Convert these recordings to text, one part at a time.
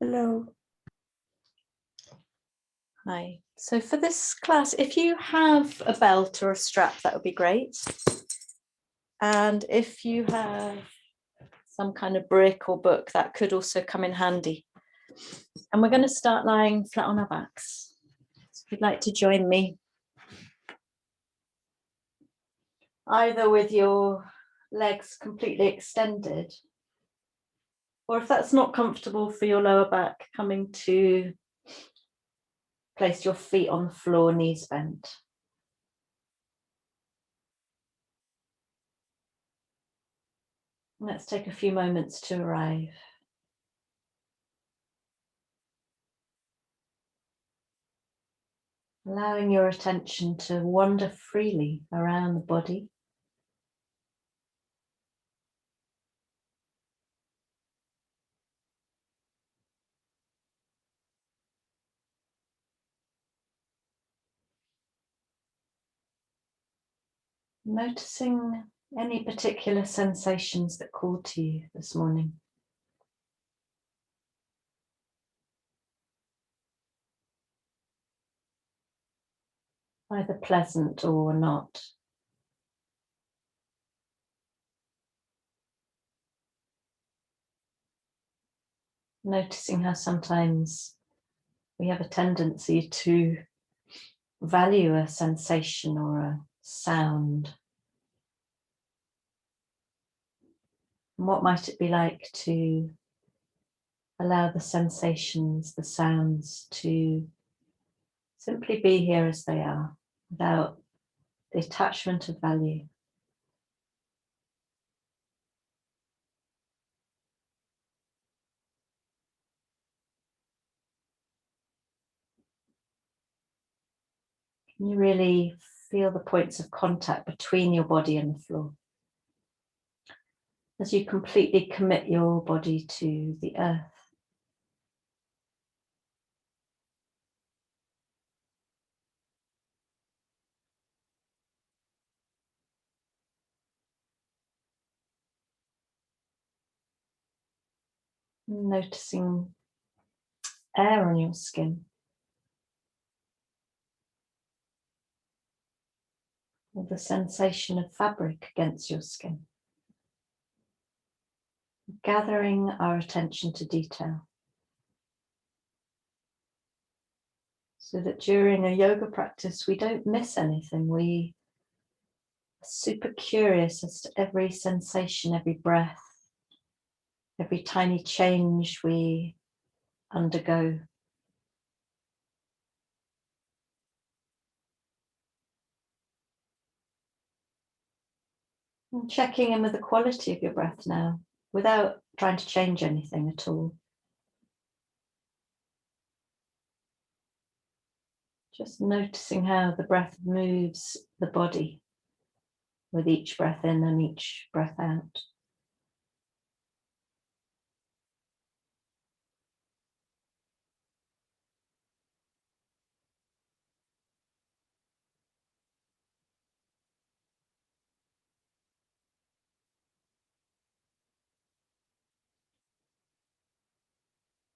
Hello. Hi. So for this class, if you have a belt or a strap, that would be great. And if you have some kind of brick or book, that could also come in handy. And we're going to start lying flat on our backs. So if you'd like to join me, either with your legs completely extended, or if that's not comfortable for your lower back, coming to place your feet on the floor, knees bent. Let's take a few moments to arrive. Allowing your attention to wander freely around the body. Noticing any particular sensations that call to you this morning. Either pleasant or not. Noticing how sometimes we have a tendency to value a sensation or a sound. And what might it be like to allow the sensations, the sounds to simply be here as they are, without the attachment of value. Can you really feel the points of contact between your body and the floor? As you completely commit your body to the earth. Noticing air on your skin. Or the sensation of fabric against your skin. Gathering our attention to detail. So that during a yoga practice, we don't miss anything. We are super curious as to every sensation, every breath, every tiny change we undergo. And checking in with the quality of your breath now, without trying to change anything at all. Just noticing how the breath moves the body with each breath in and each breath out.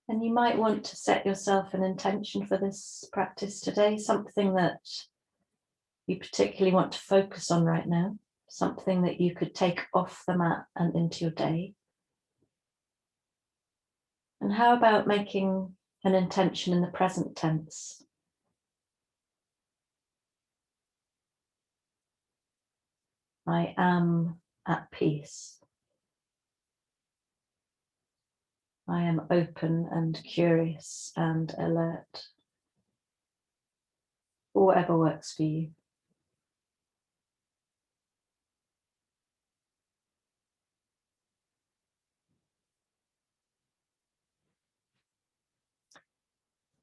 And you might want to set yourself an intention for this practice today, something that you particularly want to focus on right now, something that you could take off the mat and into your day. And how about making an intention in the present tense? I am at peace. I am open and curious and alert. Or whatever works for you.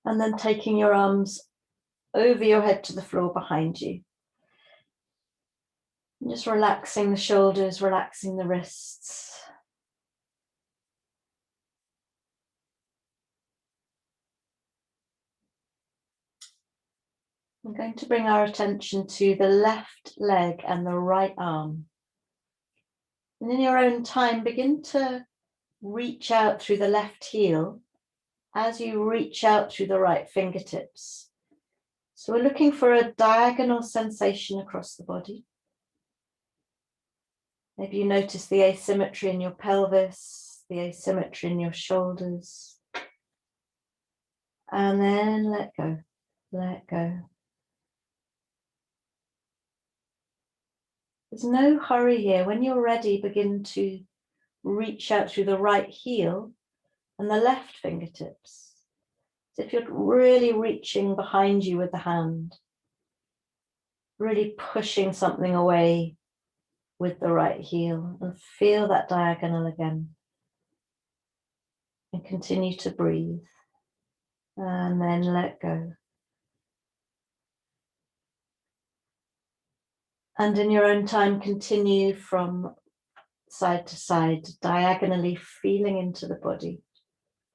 And then taking your arms over your head to the floor behind you. And just relaxing the shoulders, relaxing the wrists. I'm going to bring our attention to the left leg and the right arm. And in your own time, begin to reach out through the left heel as you reach out through the right fingertips. So we're looking for a diagonal sensation across the body. Maybe you notice the asymmetry in your pelvis, the asymmetry in your shoulders. And then let go, let go. There's no hurry here. When you're ready, begin to reach out through the right heel and the left fingertips. As if you're really reaching behind you with the hand, really pushing something away with the right heel, and feel that diagonal again. And continue to breathe. And then let go. And in your own time, continue from side to side, diagonally feeling into the body.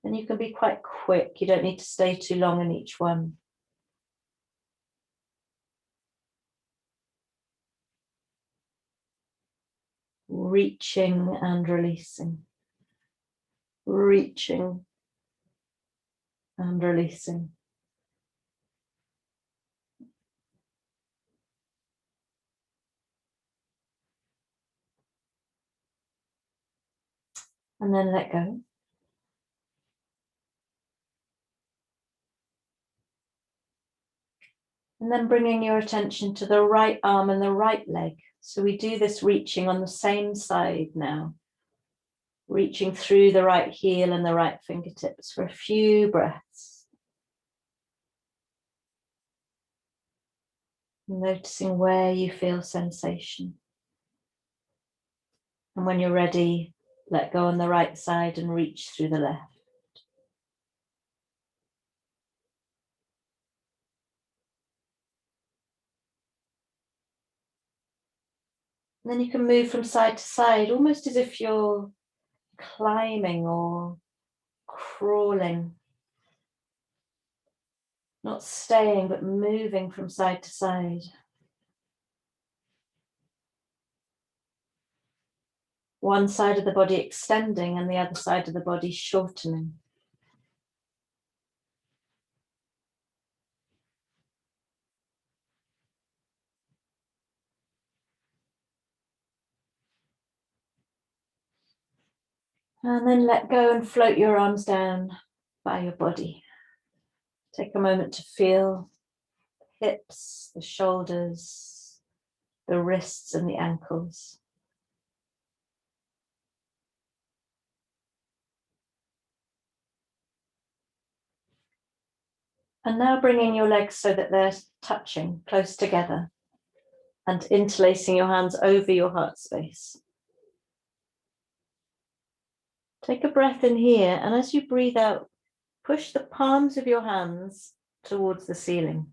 And you can be quite quick. You don't need to stay too long in each one. Reaching and releasing. Reaching and releasing. And then let go. And then bringing your attention to the right arm and the right leg. So we do this reaching on the same side now. Reaching through the right heel and the right fingertips for a few breaths. Noticing where you feel sensation. And when you're ready, let go on the right side and reach through the left. And then you can move from side to side, almost as if you're climbing or crawling. Not staying, but moving from side to side. One side of the body extending and the other side of the body shortening. And then let go and float your arms down by your body. Take a moment to feel the hips, the shoulders, the wrists and the ankles. And now bringing your legs so that they're touching close together and interlacing your hands over your heart space. Take a breath in here, and as you breathe out, push the palms of your hands towards the ceiling.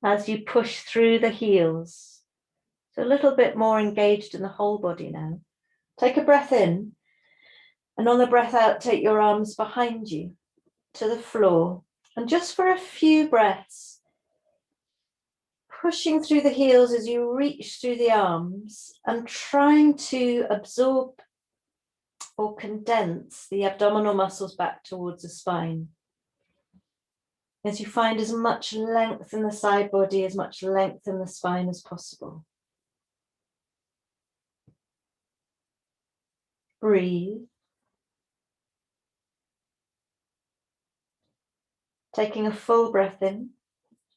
As you push through the heels, so a little bit more engaged in the whole body now. Take a breath in, and on the breath out, take your arms behind you to the floor. And just for a few breaths, pushing through the heels as you reach through the arms and trying to absorb or condense the abdominal muscles back towards the spine. As you find as much length in the side body, as much length in the spine as possible. Breathe. Taking a full breath in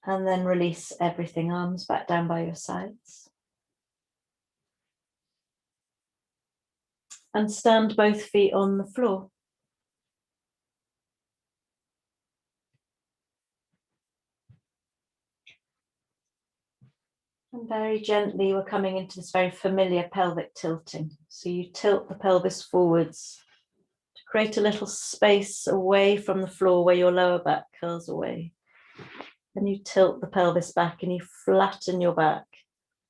and then release everything, arms back down by your sides. And stand both feet on the floor. And very gently, we're coming into this very familiar pelvic tilting. So you tilt the pelvis forwards to create a little space away from the floor where your lower back curls away. And you tilt the pelvis back and you flatten your back,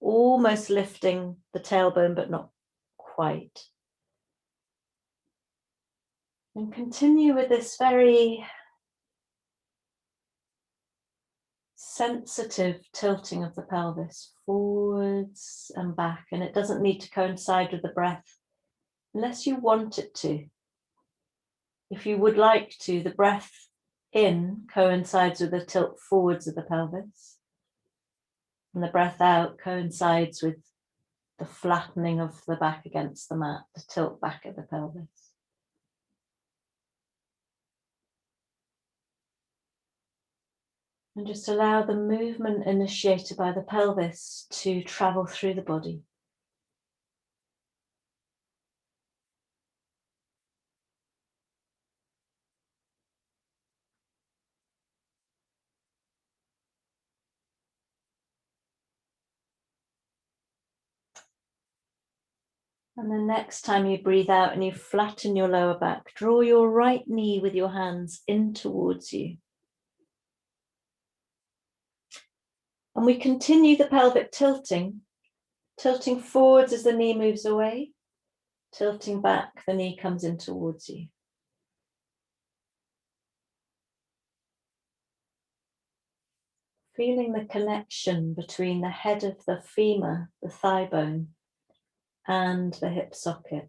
almost lifting the tailbone, but not quite. And continue with this very sensitive tilting of the pelvis forwards and back, and it doesn't need to coincide with the breath unless you want it to. If you would like to, the breath in coincides with the tilt forwards of the pelvis, and the breath out coincides with the flattening of the back against the mat, the tilt back of the pelvis. And just allow the movement initiated by the pelvis to travel through the body. And the next time you breathe out and you flatten your lower back, draw your right knee with your hands in towards you. And we continue the pelvic tilting, tilting forwards as the knee moves away, tilting back, the knee comes in towards you. Feeling the connection between the head of the femur, the thigh bone, and the hip socket.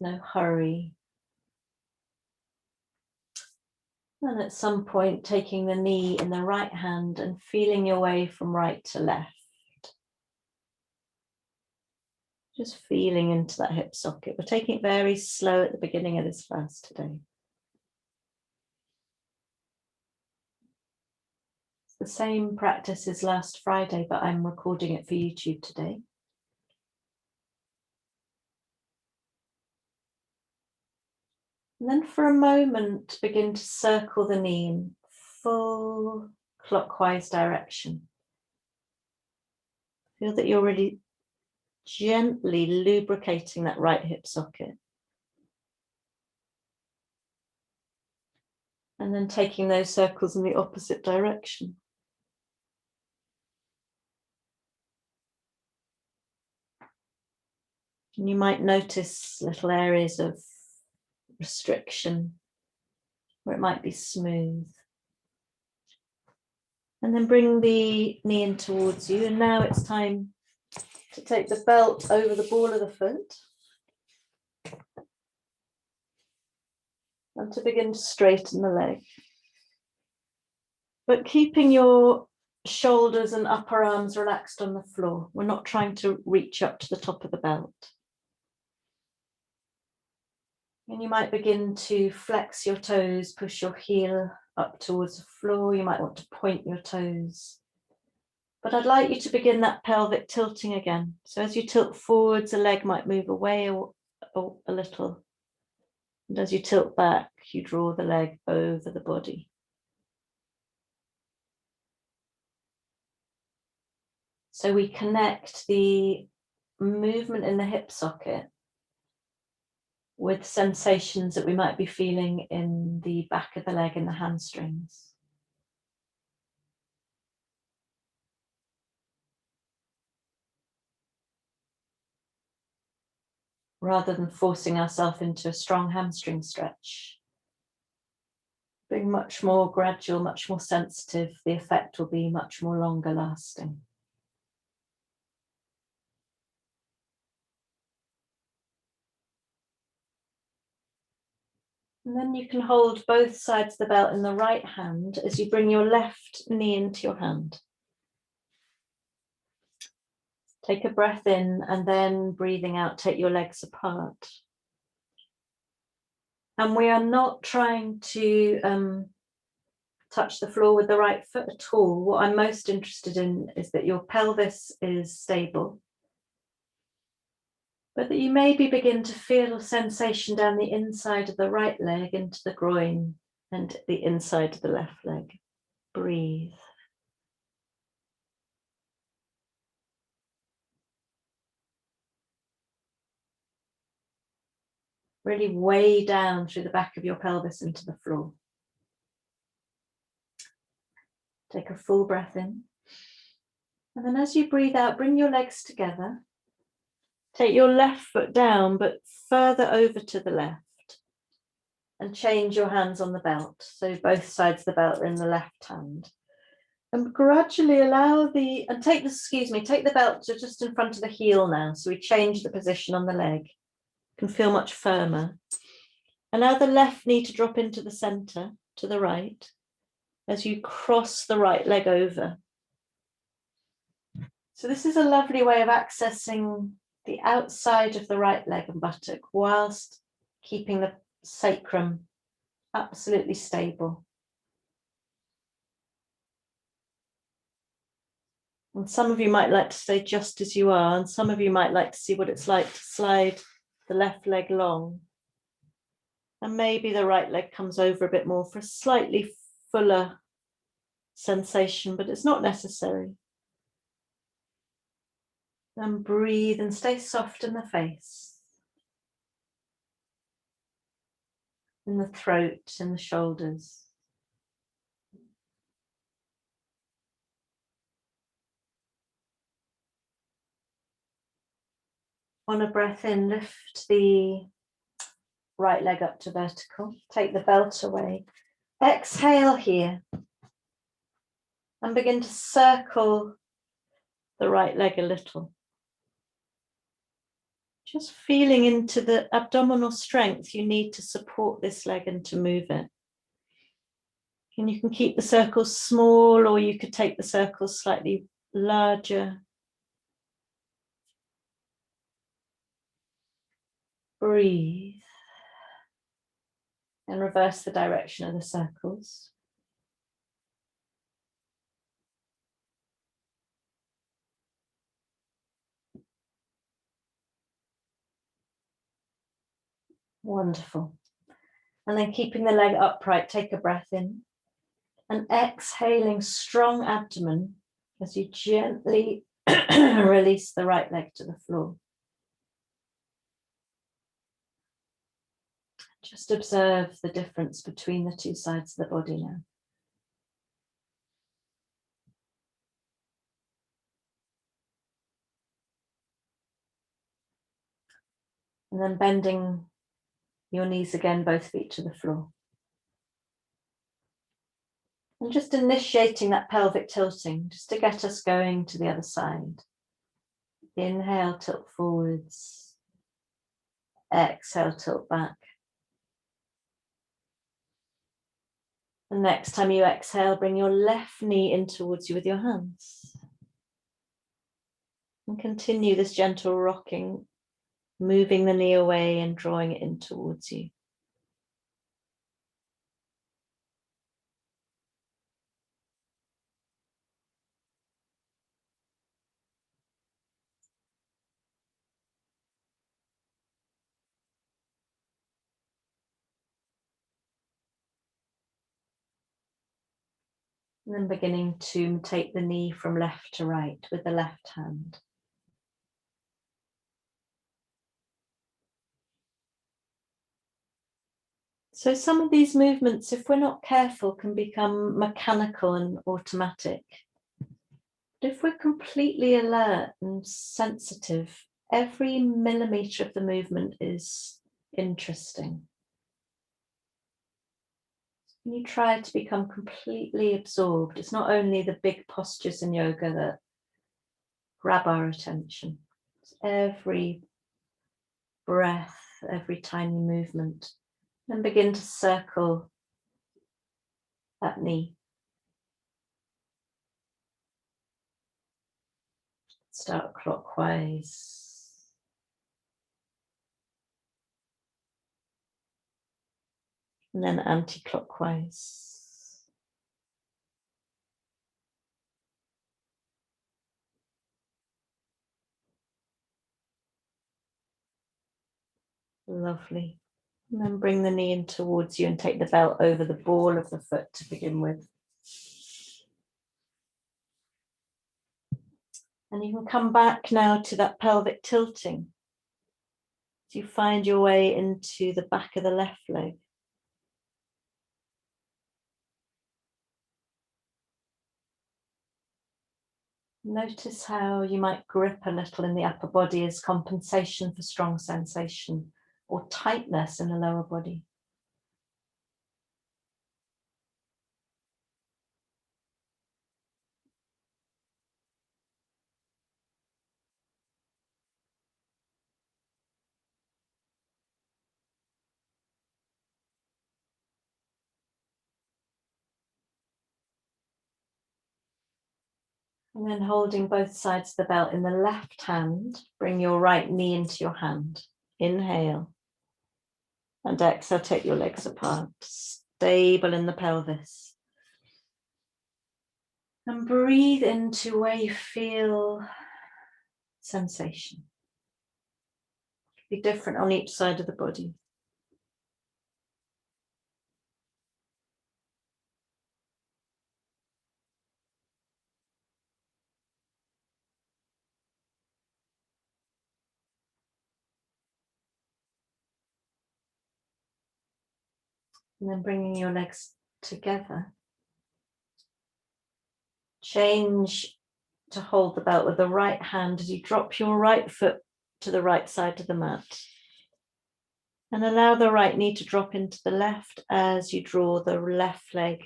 No hurry. And at some point, taking the knee in the right hand and feeling your way from right to left. Just feeling into that hip socket. We're taking it very slow at the beginning of this class today. It's the same practice as last Friday, but I'm recording it for YouTube today. And then for a moment, begin to circle the knee in full clockwise direction. Feel that you're really gently lubricating that right hip socket. And then taking those circles in the opposite direction. And you might notice little areas of restriction where it might be smooth. And then bring the knee in towards you. And now it's time to take the belt over the ball of the foot. And to begin to straighten the leg. But keeping your shoulders and upper arms relaxed on the floor. We're not trying to reach up to the top of the belt. And you might begin to flex your toes, push your heel up towards the floor. You might want to point your toes. But I'd like you to begin that pelvic tilting again. So as you tilt forwards, the leg might move away a little. And as you tilt back, you draw the leg over the body. So we connect the movement in the hip socket with sensations that we might be feeling in the back of the leg and the hamstrings. Rather than forcing ourselves into a strong hamstring stretch, being much more gradual, much more sensitive, the effect will be much more longer lasting. And then you can hold both sides of the belt in the right hand as you bring your left knee into your hand. Take a breath in and then breathing out, take your legs apart. And we are not trying to touch the floor with the right foot at all. What I'm most interested in is that your pelvis is stable, but that you maybe begin to feel a sensation down the inside of the right leg into the groin and the inside of the left leg. Breathe. Really weigh down through the back of your pelvis into the floor. Take a full breath in. And then as you breathe out, bring your legs together. Take your left foot down, but further over to the left. and change your hands on the belt. So both sides of the belt are in the left hand. And gradually allow take the belt to just in front of the heel now. So we change the position on the leg. Can feel much firmer. Allow the left knee to drop into the center, to the right, as you cross the right leg over. So this is a lovely way of accessing the outside of the right leg and buttock whilst keeping the sacrum absolutely stable. And some of you might like to stay just as you are, and some of you might like to see what it's like to slide the left leg long. And maybe the right leg comes over a bit more for a slightly fuller sensation, but it's not necessary. And breathe and stay soft in the face, in the throat, in the shoulders. On a breath in, lift the right leg up to vertical. Take the belt away. Exhale here. And begin to circle the right leg a little. Just feeling into the abdominal strength you need to support this leg and to move it. And you can keep the circles small, or you could take the circles slightly larger. Breathe. And reverse the direction of the circles. Wonderful. And then keeping the leg upright, take a breath in. And exhaling, strong abdomen as you gently release the right leg to the floor. Just observe the difference between the two sides of the body now. And then bending your knees again, both feet to the floor. And just initiating that pelvic tilting, just to get us going to the other side. Inhale, tilt forwards. Exhale, tilt back. And next time you exhale, bring your left knee in towards you with your hands. And continue this gentle rocking, moving the knee away and drawing it in towards you. And then beginning to take the knee from left to right with the left hand. So some of these movements, if we're not careful, can become mechanical and automatic. But if we're completely alert and sensitive, every millimeter of the movement is interesting. When you try to become completely absorbed, it's not only the big postures in yoga that grab our attention. It's every breath, every tiny movement. And begin to circle that knee. Start clockwise. And then anti-clockwise. Lovely. And then bring the knee in towards you and take the belt over the ball of the foot to begin with. And you can come back now to that pelvic tilting. So you find your way into the back of the left leg. Notice how you might grip a little in the upper body as compensation for strong sensation or tightness in the lower body. And then holding both sides of the belt in the left hand, bring your right knee into your hand. Inhale. And exhale, take your legs apart. Stable in the pelvis. And breathe into where you feel sensation. Be different on each side of the body. And then bringing your legs together. Change to hold the belt with the right hand as you drop your right foot to the right side of the mat. And allow the right knee to drop into the left as you draw the left leg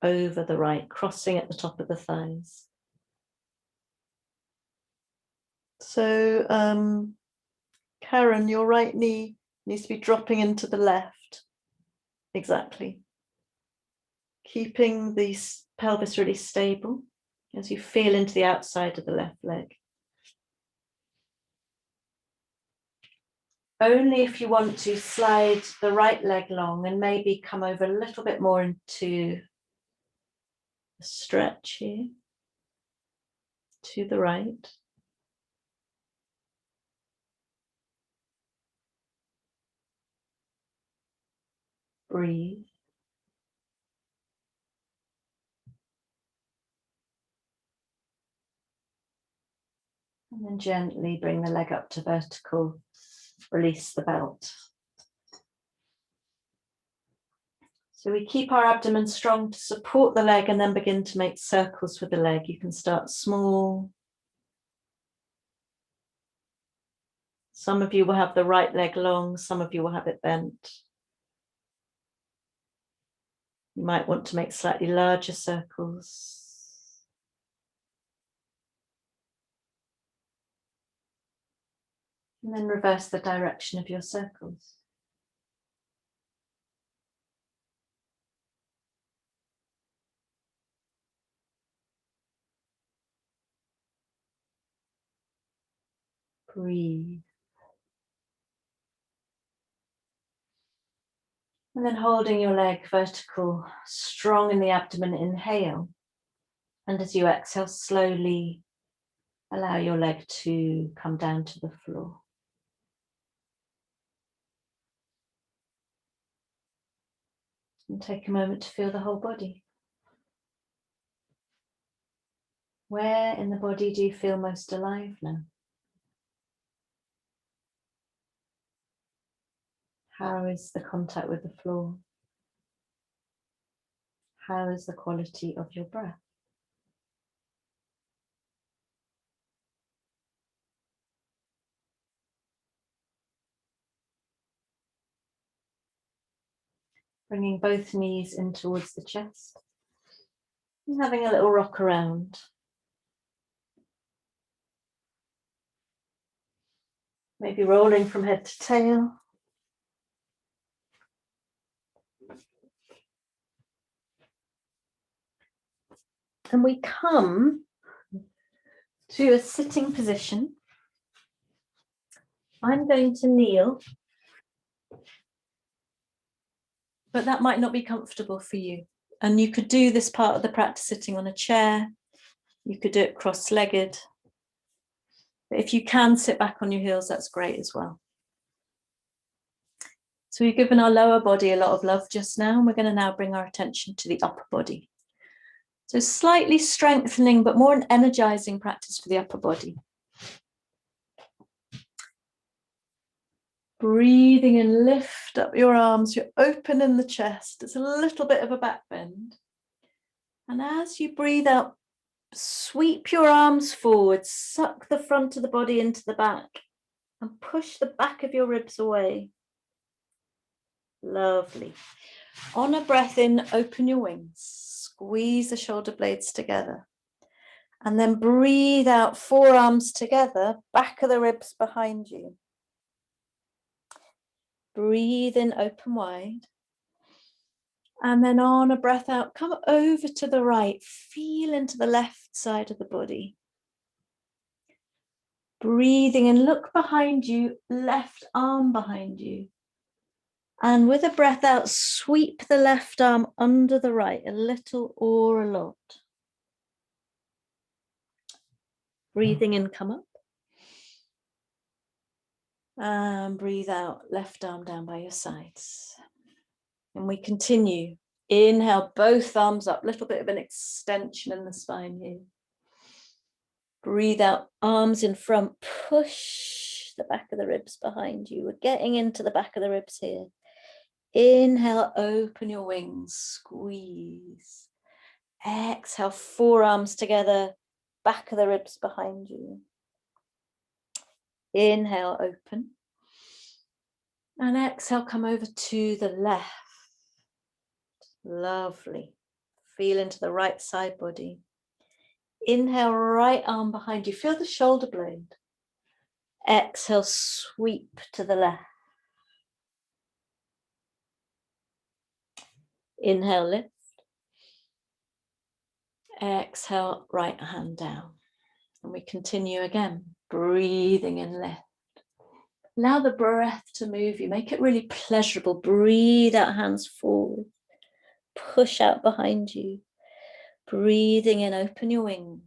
over the right, crossing at the top of the thighs. So, Karen, your right knee needs to be dropping into the left. Exactly. Keeping the pelvis really stable as you feel into the outside of the left leg. Only if you want to slide the right leg long and maybe come over a little bit more into a stretch here to the right. Breathe. And then gently bring the leg up to vertical. Release the belt. So we keep our abdomen strong to support the leg and then begin to make circles with the leg. You can start small. Some of you will have the right leg long, some of you will have it bent. You might want to make slightly larger circles. And then reverse the direction of your circles. Breathe. And then holding your leg vertical, strong in the abdomen, inhale. And as you exhale, slowly allow your leg to come down to the floor. And take a moment to feel the whole body. Where in the body do you feel most alive now? How is the contact with the floor? How is the quality of your breath? Bringing both knees in towards the chest. And having a little rock around. Maybe rolling from head to tail. And we come to a sitting position. I'm going to kneel, but that might not be comfortable for you. And you could do this part of the practice sitting on a chair. You could do it cross-legged. But if you can sit back on your heels, that's great as well. So we've given our lower body a lot of love just now, and we're going to now bring our attention to the upper body. So slightly strengthening, but more an energizing practice for the upper body. Breathing in, lift up your arms, you're open in the chest. It's a little bit of a back bend. And as you breathe out, sweep your arms forward, suck the front of the body into the back and push the back of your ribs away. Lovely. On a breath in, open your wings, squeeze the shoulder blades together. And then breathe out, forearms together, back of the ribs behind you. Breathe in, open wide. And then on a breath out, come over to the right, feel into the left side of the body. Breathing and look behind you, left arm behind you. And with a breath out, sweep the left arm under the right, a little or a lot. Breathing in, come up. And breathe out, left arm down by your sides. And we continue. Inhale, both arms up, little bit of an extension in the spine here. Breathe out, arms in front, push the back of the ribs behind you. We're getting into the back of the ribs here. Inhale, open your wings, squeeze. Exhale, forearms together, back of the ribs behind you. Inhale, open. And exhale, come over to the left. Lovely. Feel into the right side body. Inhale, right arm behind you. Feel the shoulder blade. Exhale, sweep to the left. Inhale, lift. Exhale, right hand down. And we continue again, breathing in, lift. Allow the breath to move you. Make it really pleasurable. Breathe out, hands forward. Push out behind you. Breathing in, open your wings.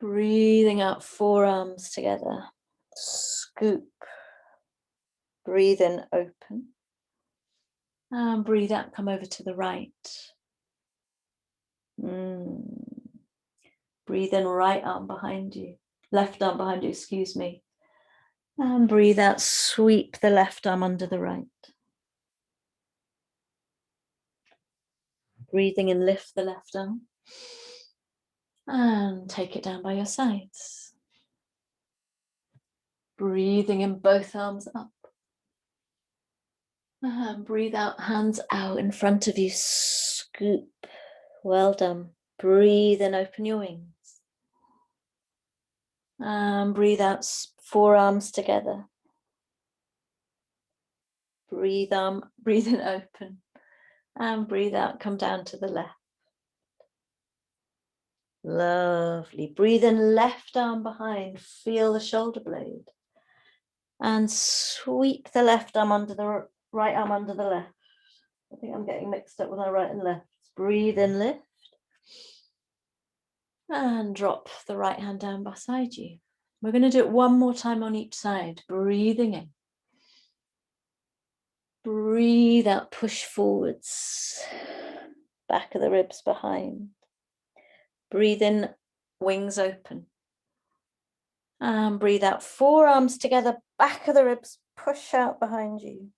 Breathing out, forearms together. Scoop. Breathe in, open. And breathe out, come over to the right. Breathe in, right arm behind you. Left arm behind you, excuse me. And breathe out, sweep the left arm under the right. Breathing in, lift the left arm. And take it down by your sides. Breathing in, both arms up. And breathe out, hands out in front of you. Scoop. Well done. Breathe in, open your wings. And breathe out, forearms together. Breathe in, open. And breathe out, come down to the left. Lovely. Breathe in, left arm behind. Feel the shoulder blade. And sweep the left arm under the right arm under the left. I think I'm getting mixed up with my right and left. Breathe in, lift. And drop the right hand down beside you. We're going to do it one more time on each side. Breathing in. Breathe out, push forwards. Back of the ribs behind. Breathe in, wings open. And breathe out, forearms together, back of the ribs, push out behind you.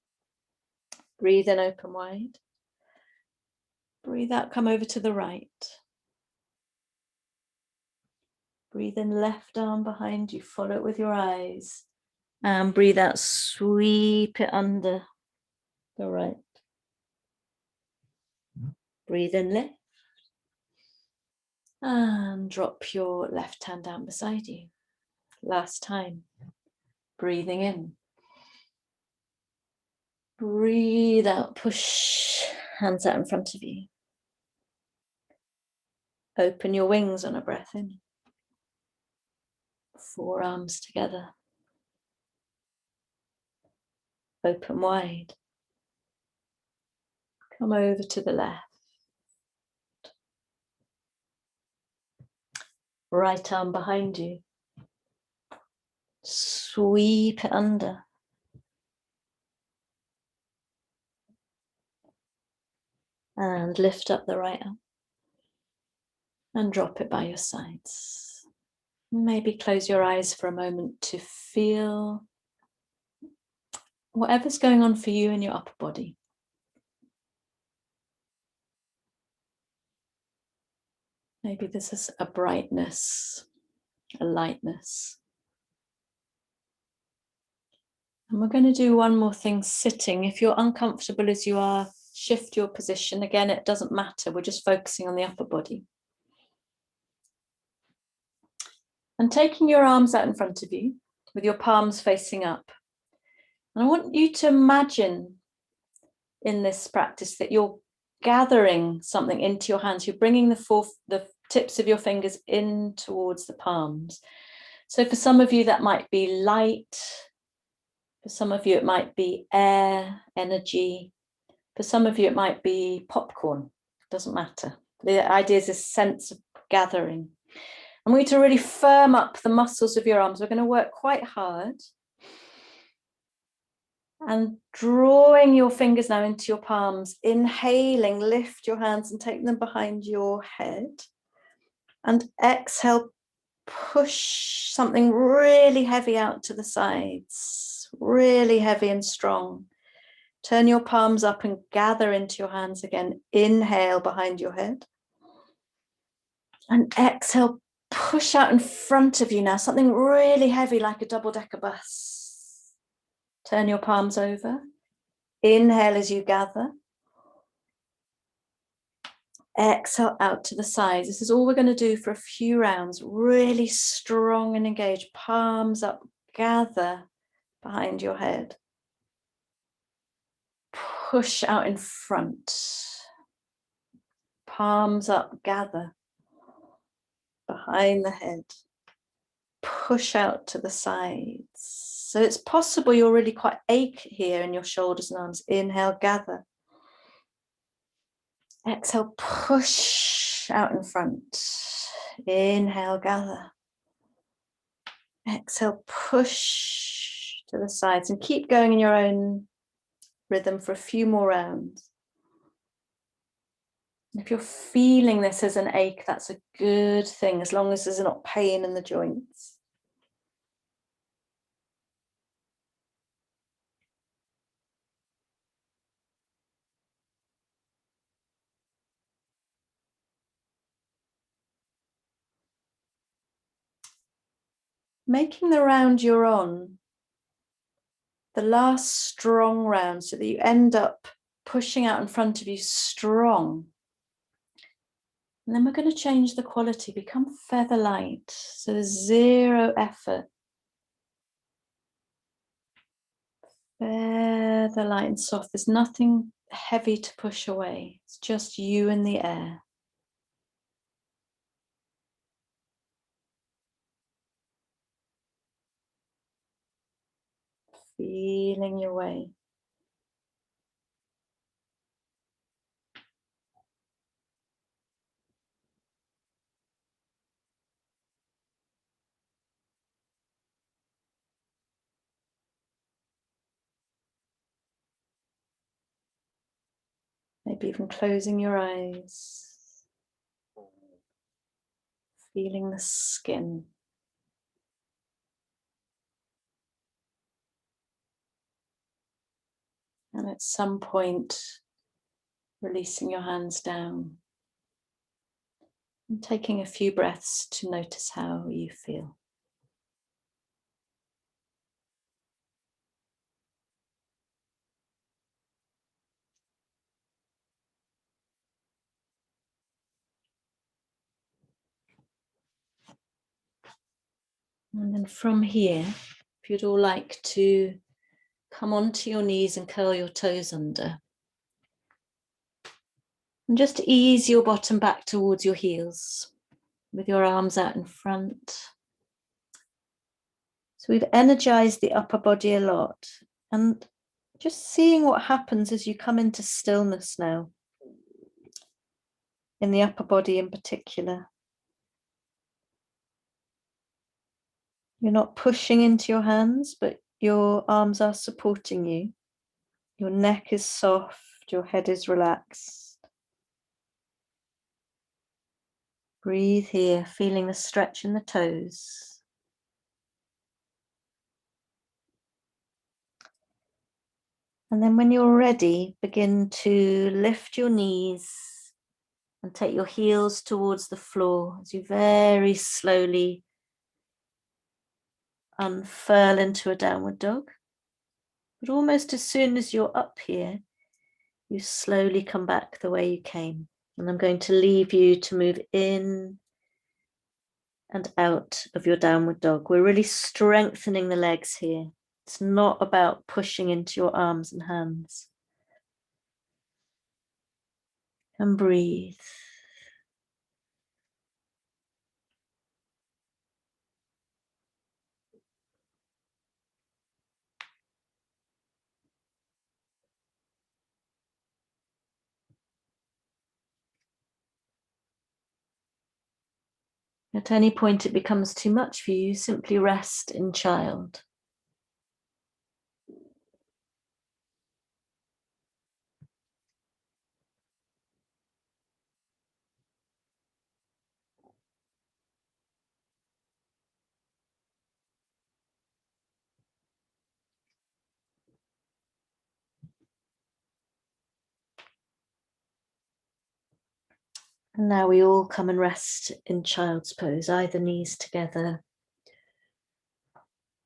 Breathe in, open wide. Breathe out, come over to the right. Breathe in, left arm behind you, follow it with your eyes. And breathe out, sweep it under the right. Breathe in, lift. And drop your left hand down beside you. Last time. Breathing in. Breathe out, push hands out in front of you. Open your wings on a breath in. Forearms together. Open wide. Come over to the left. Right arm behind you. Sweep it under. And lift up the right arm. And drop it by your sides. Maybe close your eyes for a moment to feel whatever's going on for you in your upper body. Maybe this is a brightness, a lightness. And we're going to do one more thing sitting. If you're uncomfortable as you are, shift your position. Again, it doesn't matter. We're just focusing on the upper body. And taking your arms out in front of you with your palms facing up. And I want you to imagine in this practice that you're gathering something into your hands. You're bringing the tips of your fingers in towards the palms. So for some of you, that might be light. For some of you, it might be air, energy. For some of you, it might be popcorn. It doesn't matter. The idea is this sense of gathering. I want you to really firm up the muscles of your arms. We're going to work quite hard. And drawing your fingers now into your palms, inhaling, lift your hands and take them behind your head. And exhale, push something really heavy out to the sides, really heavy and strong. Turn your palms up and gather into your hands again. Inhale behind your head. And exhale, push out in front of you now, something really heavy like a double-decker bus. Turn your palms over. Inhale as you gather. Exhale out to the sides. This is all we're going to do for a few rounds. Really strong and engaged. Palms up, gather behind your head. Push out in front. Palms up, gather behind the head. Push out to the sides. So it's possible you're really quite ache here in your shoulders and arms. Inhale, gather. Exhale, push out in front. Inhale, gather. Exhale, push to the sides and keep going in your own rhythm for a few more rounds. If you're feeling this as an ache, that's a good thing, as long as there's not pain in the joints. Making the round you're on the last strong round so that you end up pushing out in front of you strong. And then we're going to change the quality, become feather light. So there's zero effort. Feather light and soft. There's nothing heavy to push away. It's just you in the air. Feeling your way. Maybe even closing your eyes. Feeling the skin. And at some point, releasing your hands down. And taking a few breaths to notice how you feel. And then from here, if you'd all like to come onto your knees and curl your toes under. And just ease your bottom back towards your heels with your arms out in front. So we've energized the upper body a lot. And just seeing what happens as you come into stillness now. In the upper body in particular. You're not pushing into your hands, but your arms are supporting you. Your neck is soft, your head is relaxed. Breathe here, feeling the stretch in the toes. And then when you're ready, begin to lift your knees and take your heels towards the floor as you very slowly unfurl into a downward dog. But almost as soon as you're up here, you slowly come back the way you came. And I'm going to leave you to move in and out of your downward dog. We're really strengthening the legs here. It's not about pushing into your arms and hands. And breathe. At any point it becomes too much for you, simply rest in child. And now we all come and rest in child's pose, either knees together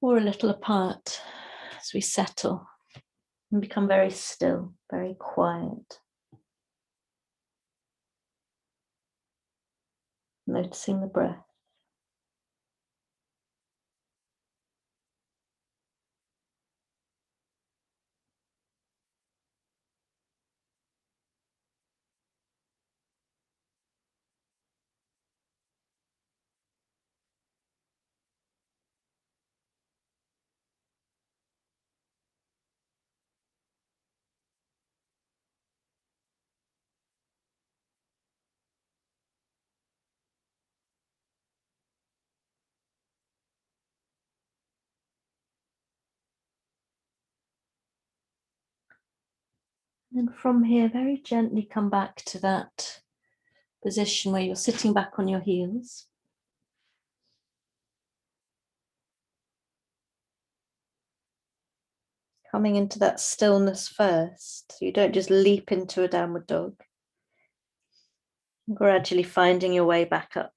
or a little apart as we settle and become very still, very quiet. Noticing the breath. And from here, very gently come back to that position where you're sitting back on your heels. Coming into that stillness first. So you don't just leap into a downward dog. Gradually finding your way back up.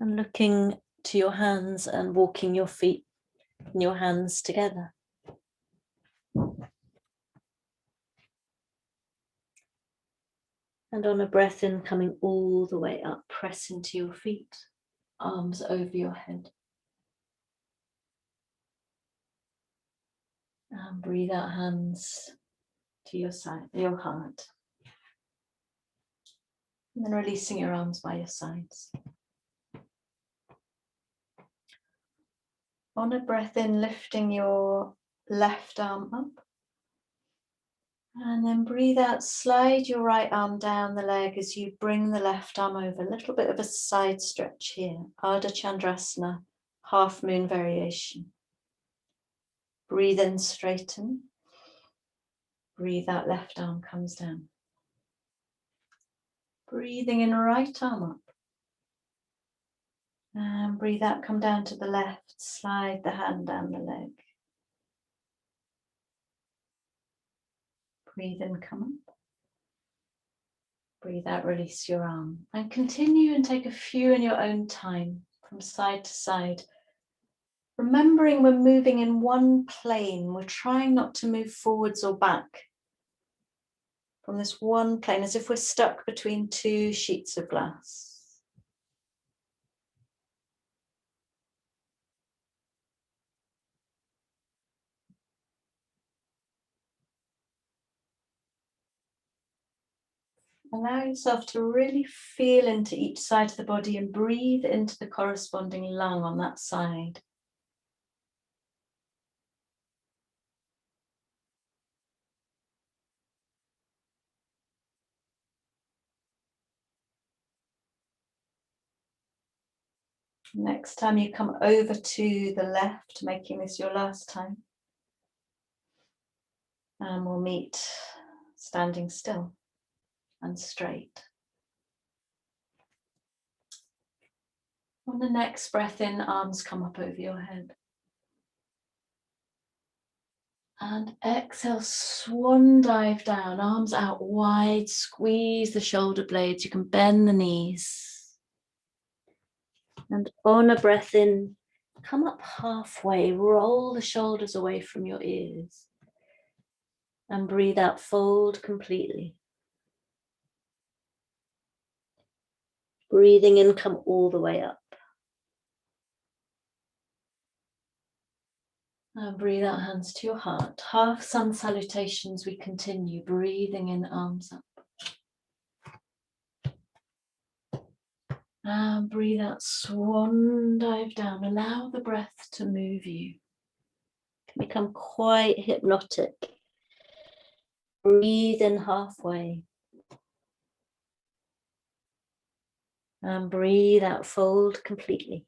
And looking to your hands and walking your feet and your hands together. And on a breath in, coming all the way up, press into your feet, arms over your head. And breathe out, hands to your side, your heart. And then releasing your arms by your sides. On a breath in, lifting your left arm up. And then breathe out, slide your right arm down the leg as you bring the left arm over. A little bit of a side stretch here. Ardha Chandrasana, half moon variation. Breathe in, straighten. Breathe out, left arm comes down. Breathing in, right arm up. And breathe out, come down to the left, slide the hand down the leg. Breathe in, come up. Breathe out, release your arm. And continue and take a few in your own time, from side to side. Remembering we're moving in one plane, we're trying not to move forwards or back from this one plane, as if we're stuck between two sheets of glass. Allow yourself to really feel into each side of the body and breathe into the corresponding lung on that side. Next time you come over to the left, making this your last time. And we'll meet standing still and straight. On the next breath in, arms come up over your head. And exhale, swan dive down, arms out wide, squeeze the shoulder blades. You can bend the knees. And on a breath in, come up halfway, roll the shoulders away from your ears. And breathe out, fold completely. Breathing in, come all the way up. And breathe out, hands to your heart. Half sun salutations, we continue. Breathing in, arms up. And breathe out, swan dive down. Allow the breath to move you. Can become quite hypnotic. Breathe in halfway. And breathe out, fold completely.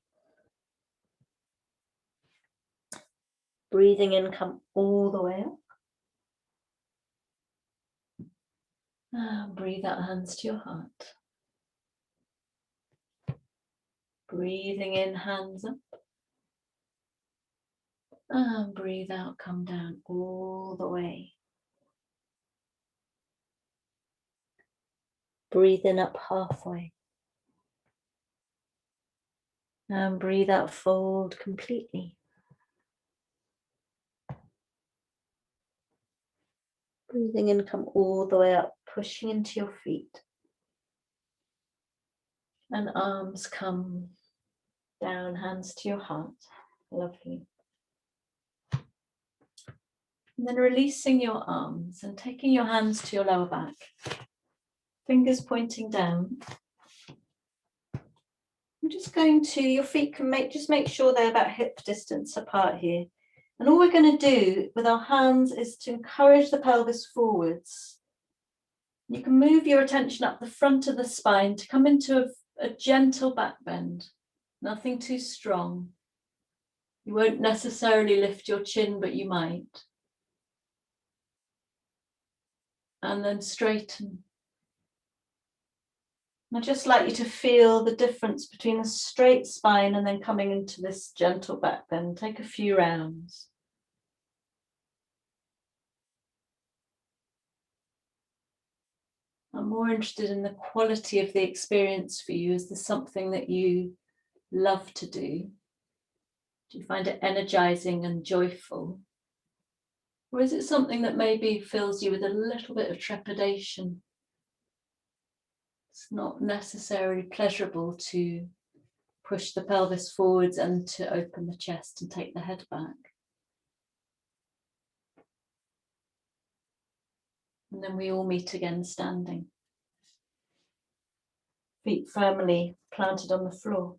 Breathing in, come all the way up. And breathe out, hands to your heart. Breathing in, hands up. And breathe out, come down all the way. Breathe in up halfway. And breathe out, fold completely. Breathing in, come all the way up, pushing into your feet. And arms come down, hands to your heart. Lovely. And then releasing your arms and taking your hands to your lower back. Fingers pointing down. I'm just going to, your feet can just make sure they're about hip distance apart here. And all we're going to do with our hands is to encourage the pelvis forwards. You can move your attention up the front of the spine to come into a gentle back bend. Nothing too strong. You won't necessarily lift your chin, but you might. And then straighten. I'd just like you to feel the difference between a straight spine and then coming into this gentle back bend. Take a few rounds. I'm more interested in the quality of the experience for you. Is this something that you love to do? Do you find it energizing and joyful? Or is it something that maybe fills you with a little bit of trepidation? It's not necessarily pleasurable to push the pelvis forwards and to open the chest and take the head back. And then we all meet again standing. Feet firmly planted on the floor.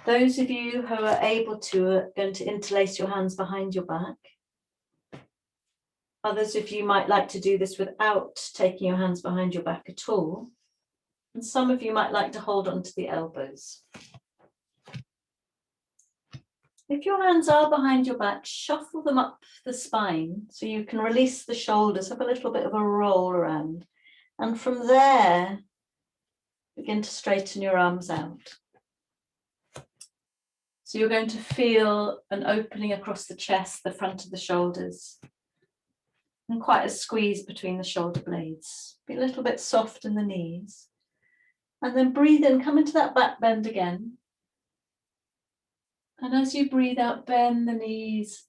Those of you who are able to are going to interlace your hands behind your back. Others of you might like to do this without taking your hands behind your back at all. And some of you might like to hold on to the elbows. If your hands are behind your back, shuffle them up the spine so you can release the shoulders, have a little bit of a roll around. And from there, begin to straighten your arms out. So you're going to feel an opening across the chest, the front of the shoulders, and quite a squeeze between the shoulder blades. Be a little bit soft in the knees. And then breathe in, come into that back bend again. And as you breathe out, bend the knees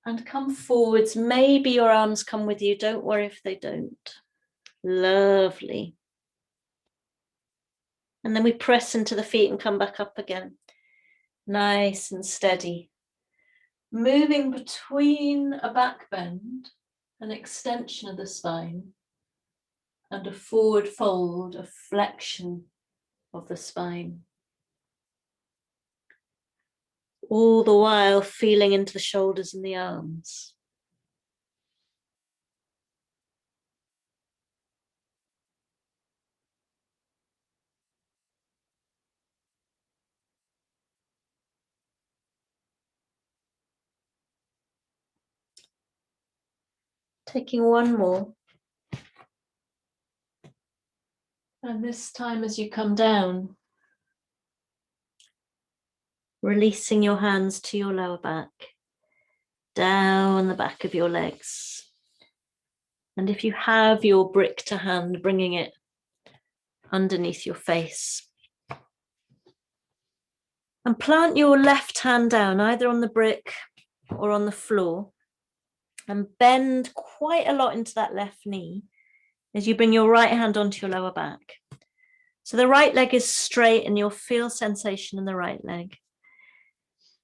and come forwards. Maybe your arms come with you. Don't worry if they don't. Lovely. And then we press into the feet and come back up again. Nice and steady. Moving between a back bend, an extension of the spine, and a forward fold, a flexion of the spine. All the while feeling into the shoulders and the arms. Taking one more. And this time as you come down, releasing your hands to your lower back, down the back of your legs. And if you have your brick to hand, bringing it underneath your face. And plant your left hand down, either on the brick or on the floor, and bend quite a lot into that left knee. as you bring your right hand onto your lower back. So the right leg is straight and you'll feel sensation in the right leg.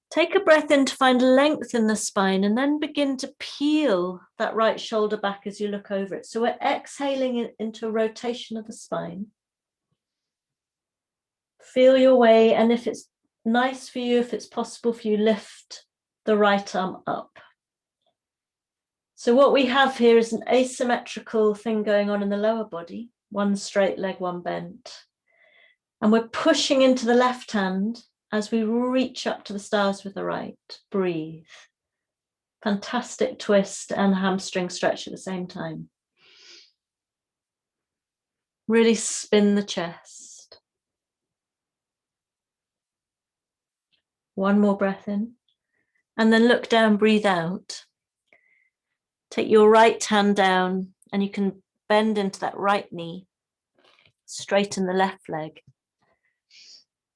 Take a breath in to find length in the spine and then begin to peel that right shoulder back as you look over it. So we're exhaling into a rotation of the spine. Feel your way, and if it's nice for you, if it's possible for you, lift the right arm up. So what we have here is an asymmetrical thing going on in the lower body, one straight leg, one bent. And we're pushing into the left hand as we reach up to the stars with the right. Breathe. Fantastic twist and hamstring stretch at the same time. Really spin the chest. One more breath in. And then look down, breathe out. Take your right hand down and you can bend into that right knee. Straighten the left leg.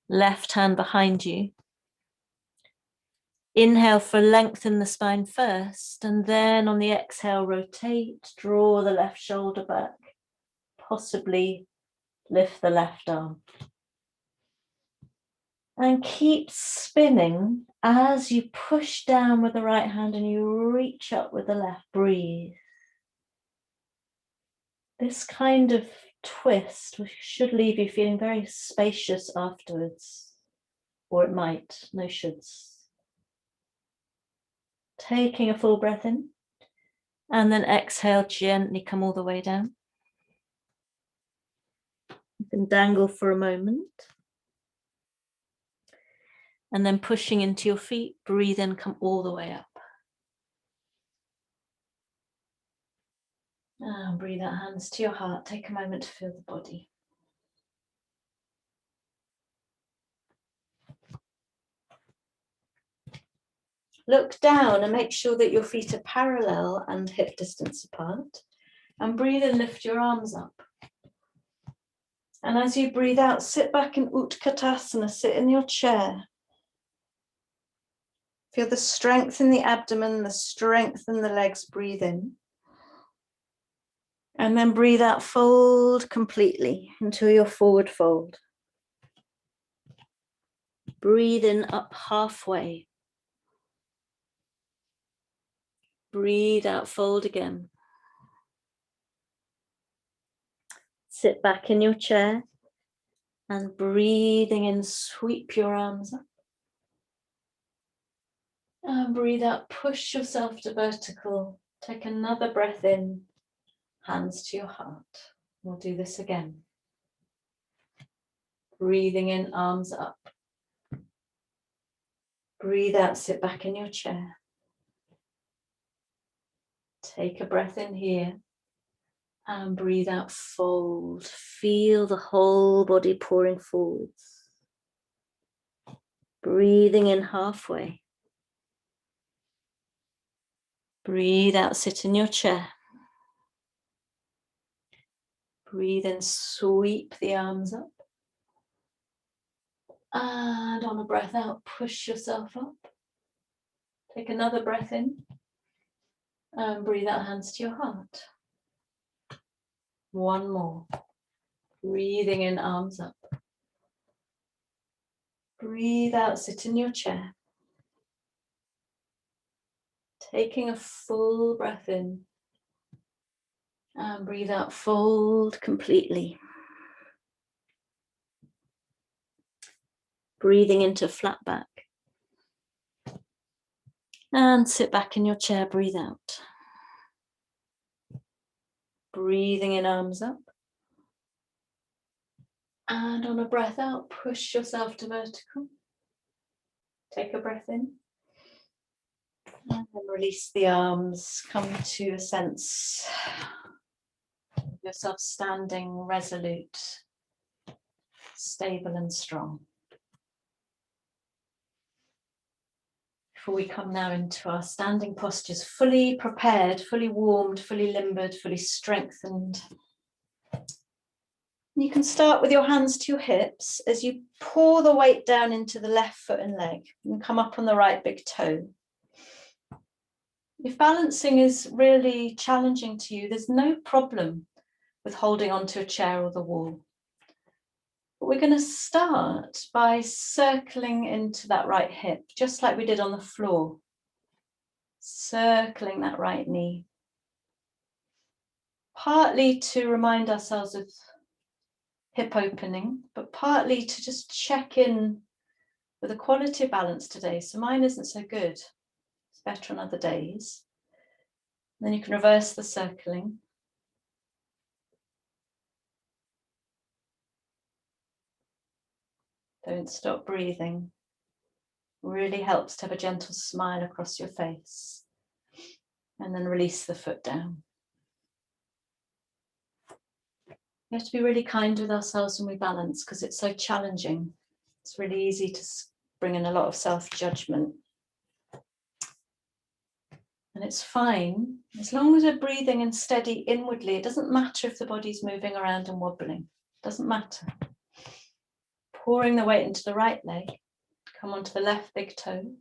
Left hand behind you. Inhale for lengthen the spine first, and then on the exhale, rotate, draw the left shoulder back, possibly lift the left arm. And keep spinning as you push down with the right hand and you reach up with the left. Breathe. This kind of twist should leave you feeling very spacious afterwards, or it might, no shoulds. Taking a full breath in, and then exhale, gently come all the way down. You can dangle for a moment. And then pushing into your feet, breathe in, come all the way up. And breathe out, hands to your heart. Take a moment to feel the body. Look down and make sure that your feet are parallel and hip distance apart. And breathe in, lift your arms up. And as you breathe out, sit back in Utkatasana, sit in your chair. Feel the strength in the abdomen, the strength in the legs, breathe in. And then breathe out, fold completely into your forward fold. Breathe in up halfway. Breathe out, fold again. Sit back in your chair and breathing in, sweep your arms up. And breathe out, push yourself to vertical. Take another breath in, hands to your heart. We'll do this again. Breathing in, arms up. Breathe out, sit back in your chair. Take a breath in here and breathe out, fold. Feel the whole body pouring forwards. Breathing in halfway. Breathe out, sit in your chair. Breathe in, sweep the arms up. And on a breath out, push yourself up. Take another breath in. And breathe out, hands to your heart. One more. Breathing in, arms up. Breathe out, sit in your chair. Taking a full breath in. And breathe out, fold completely. Breathing into flat back. And sit back in your chair, breathe out. Breathing in, arms up. And on a breath out, push yourself to vertical. Take a breath in. And then release the arms. Come to a sense of yourself standing resolute, stable and strong. Before we come now into our standing postures, fully prepared, fully warmed, fully limbered, fully strengthened. You can start with your hands to your hips as you pour the weight down into the left foot and leg and come up on the right big toe. If balancing is really challenging to you, there's no problem. with holding onto a chair or the wall. But we're going to start by circling into that right hip, just like we did on the floor. Circling that right knee. Partly to remind ourselves of hip opening, but partly to just check in with a quality of balance today. So mine isn't so good. It's better on other days. And then you can reverse the circling. Don't stop breathing. Really helps to have a gentle smile across your face. And then release the foot down. We have to be really kind with ourselves when we balance because it's so challenging. It's really easy to bring in a lot of self-judgment. And it's fine, as long as we're breathing and steady inwardly. It doesn't matter if the body's moving around and wobbling. It doesn't matter. Pouring the weight into the right leg, come onto the left big toe,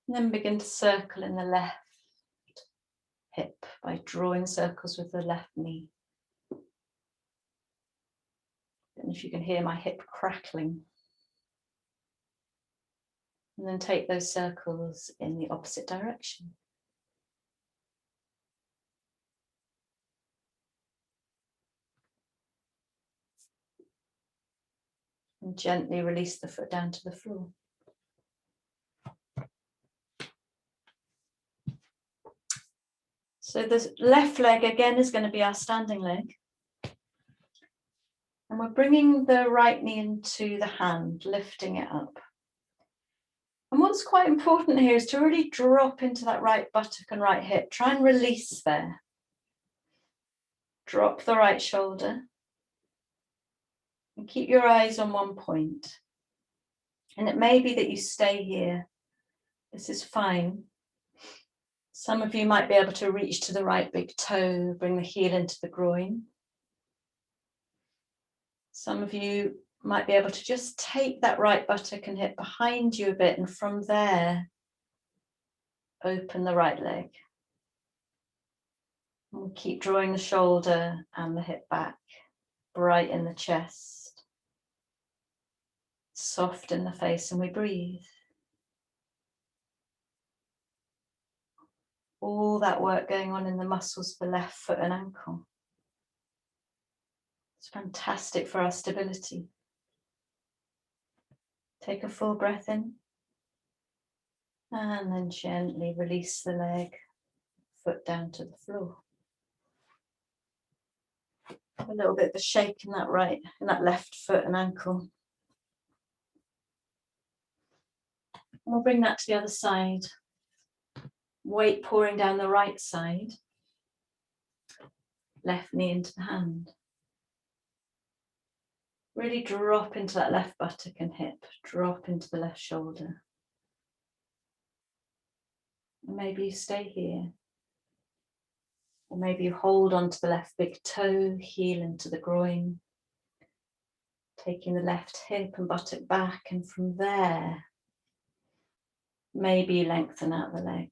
and then begin to circle in the left hip by drawing circles with the left knee. And if you can hear my hip crackling. And then take those circles in the opposite direction. And gently release the foot down to the floor. So the left leg again is going to be our standing leg. And we're bringing the right knee into the hand, lifting it up. And what's quite important here is to really drop into that right buttock and right hip. Try and release there. Drop the right shoulder. And keep your eyes on one point. And it may be that you stay here. This is fine. Some of you might be able to reach to the right big toe, bring the heel into the groin. Some of you might be able to just take that right buttock and hip behind you a bit, and from there, open the right leg. And we'll keep drawing the shoulder and the hip back, bright in the chest, soft in the face, and we breathe. All that work going on in the muscles of the left foot and ankle. It's fantastic for our stability. Take a full breath in. And then gently release the leg, foot down to the floor. A little bit of a shake in that left foot and ankle. And we'll bring that to the other side. Weight pouring down the right side. Left knee into the hand. Really drop into that left buttock and hip. Drop into the left shoulder. And maybe you stay here. Or maybe you hold onto the left big toe, heel into the groin. Taking the left hip and buttock back, and from there, maybe you lengthen out the leg.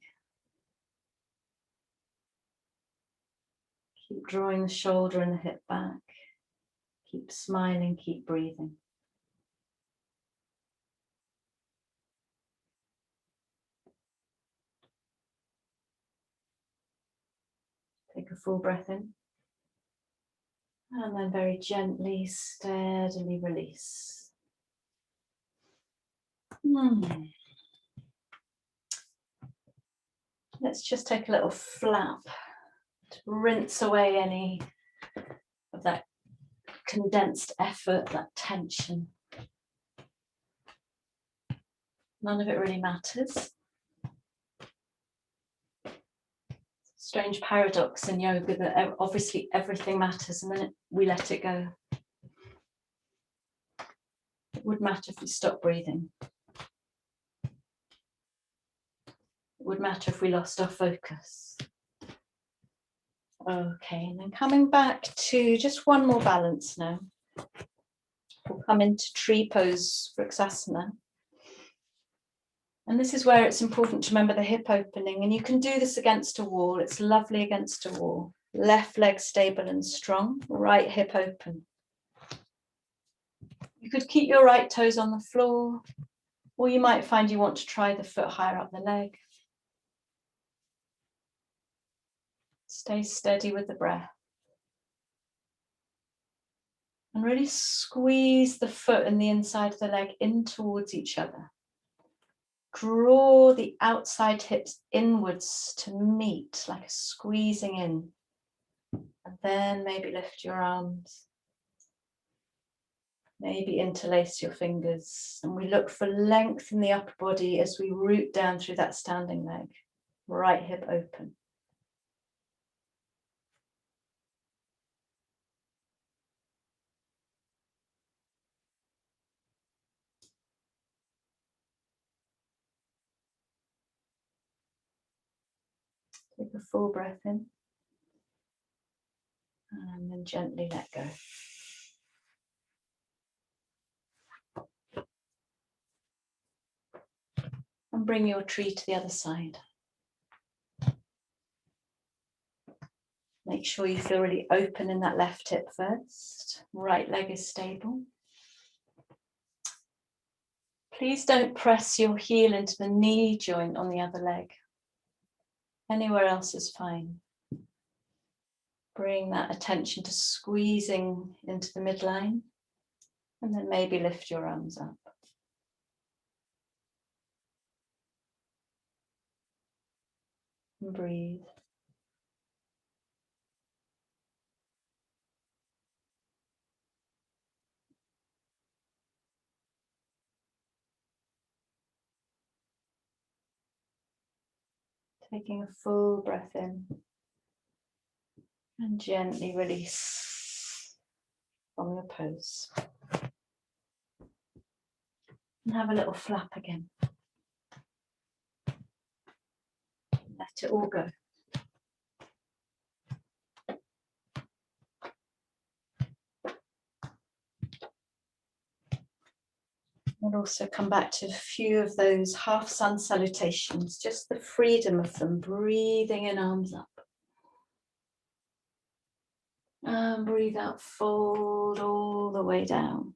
Keep drawing the shoulder and the hip back. Keep smiling, keep breathing. Take a full breath in. And then very gently, steadily release. Let's just take a little flap to rinse away any of that condensed effort, that tension. None of it really matters. Strange paradox in yoga that obviously everything matters, and then we let it go. It would matter if we stopped breathing. It would matter if we lost our focus. Okay, and then coming back to just one more balance now. We'll come into tree pose for Vrksasana. And this is where it's important to remember the hip opening, and you can do this against a wall. It's lovely against a wall. Left leg stable and strong, right hip open. You could keep your right toes on the floor, or you might find you want to try the foot higher up the leg. Stay steady with the breath. And really squeeze the foot and the inside of the leg in towards each other. Draw the outside hips inwards to meet, like a squeezing in. And then maybe lift your arms. Maybe interlace your fingers. And we look for length in the upper body as we root down through that standing leg. Right hip open. Take a full breath in. And then gently let go. And bring your tree to the other side. Make sure you feel really open in that left hip first. Right leg is stable. Please don't press your heel into the knee joint on the other leg. Anywhere else is fine. Bring that attention to squeezing into the midline, and then maybe lift your arms up. And breathe. Taking a full breath in and gently release from your pose. And have a little flap again. Let it all go. We'll also come back to a few of those half sun salutations, just the freedom of them, breathing in, arms up. And breathe out, fold all the way down.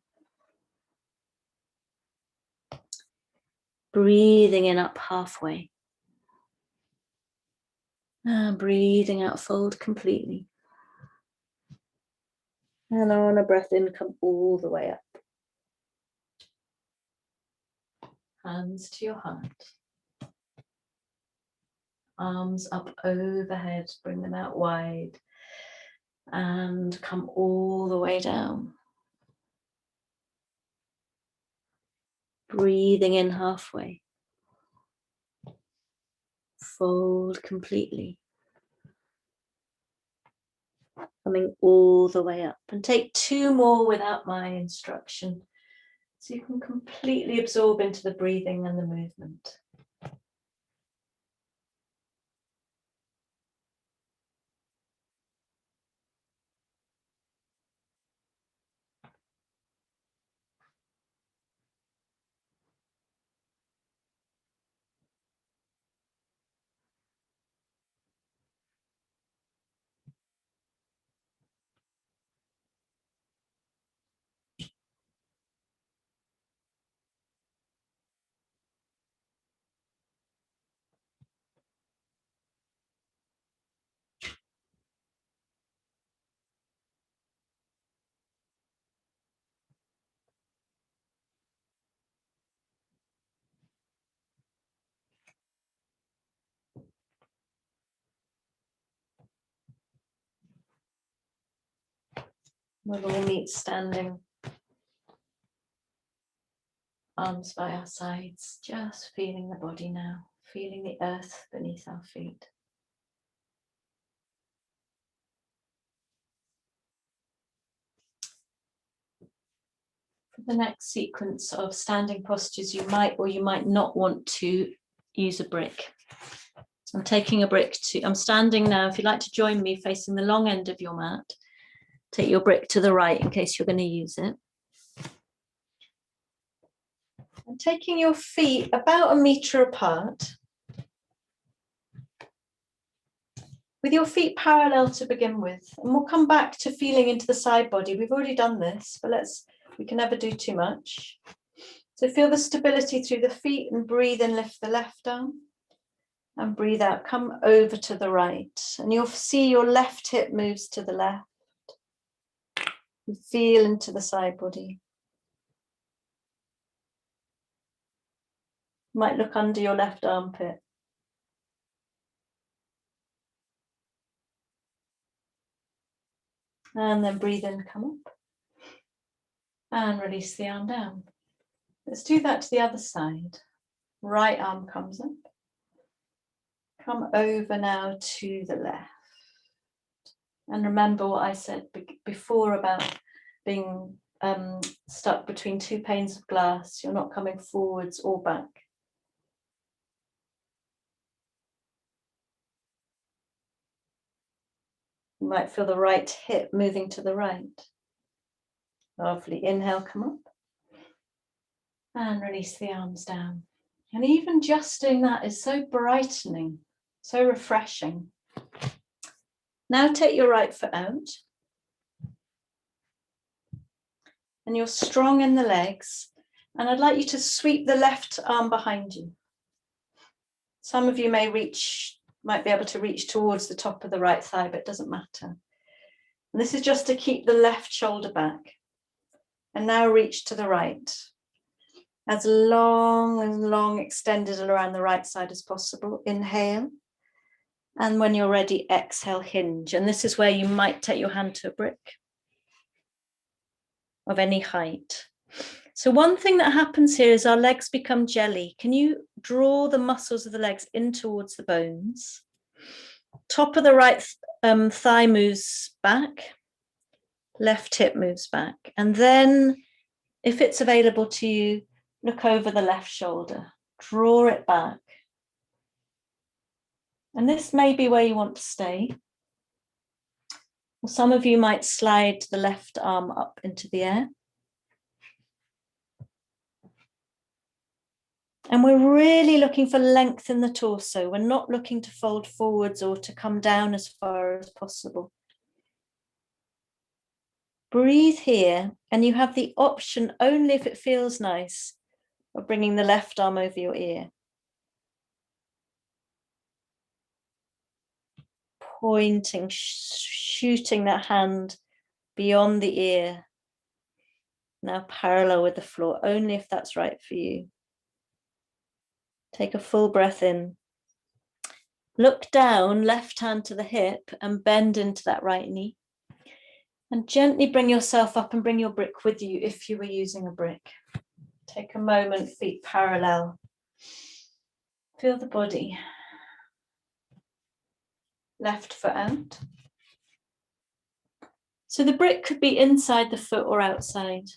Breathing in, up halfway. And breathing out, fold completely. And on a breath in, come all the way up. Hands to your heart. Arms up overhead, bring them out wide. And come all the way down. Breathing in halfway. Fold completely. Coming all the way up. And take two more without my instruction, so you can completely absorb into the breathing and the movement. We'll all meet standing, arms by our sides, just feeling the body now, feeling the earth beneath our feet. For the next sequence of standing postures, you might or you might not want to use a brick. I'm taking a brick I'm standing now. If you'd like to join me facing the long end of your mat, take your brick to the right in case you're going to use it. And taking your feet about 1 meter apart. with your feet parallel to begin with. And we'll come back to feeling into the side body. We've already done this, but we can never do too much. So feel the stability through the feet and breathe in, lift the left arm. And breathe out, come over to the right. And you'll see your left hip moves to the left. You feel into the side body. You might look under your left armpit. And then breathe in, come up. And release the arm down. Let's do that to the other side. Right arm comes up. Come over now to the left. And remember what I said before about being stuck between two panes of glass. You're not coming forwards or back. You might feel the right hip moving to the right. Lovely. Inhale, come up. And release the arms down. And even just doing that is so brightening, so refreshing. Now take your right foot out. And you're strong in the legs. And I'd like you to sweep the left arm behind you. Some of you might be able to reach towards the top of the right thigh, but it doesn't matter. And this is just to keep the left shoulder back. And now reach to the right. As long extended around the right side as possible. Inhale. And when you're ready, exhale, hinge. And this is where you might take your hand to a brick of any height. So one thing that happens here is our legs become jelly. Can you draw the muscles of the legs in towards the bones? Top of the right thigh moves back. Left hip moves back. And then if it's available to you, look over the left shoulder. Draw it back. And this may be where you want to stay. Or some of you might slide the left arm up into the air. And we're really looking for length in the torso. We're not looking to fold forwards or to come down as far as possible. Breathe here, and you have the option, only if it feels nice, of bringing the left arm over your ear. Pointing, shooting that hand beyond the ear. Now parallel with the floor, only if that's right for you. Take a full breath in. Look down, left hand to the hip, and bend into that right knee. And gently bring yourself up and bring your brick with you if you were using a brick. Take a moment, feet parallel. Feel the body. Left foot out. So the brick could be inside the foot or outside.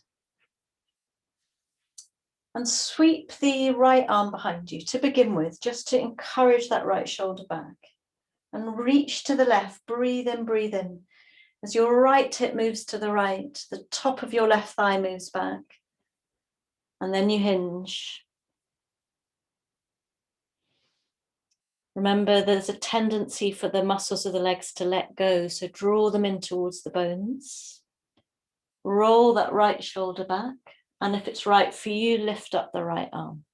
And sweep the right arm behind you to begin with, just to encourage that right shoulder back. And reach to the left, breathe in, breathe in. As your right hip moves to the right, the top of your left thigh moves back. And then you hinge. Remember, there's a tendency for the muscles of the legs to let go, so draw them in towards the bones. Roll that right shoulder back, and if it's right for you, lift up the right arm.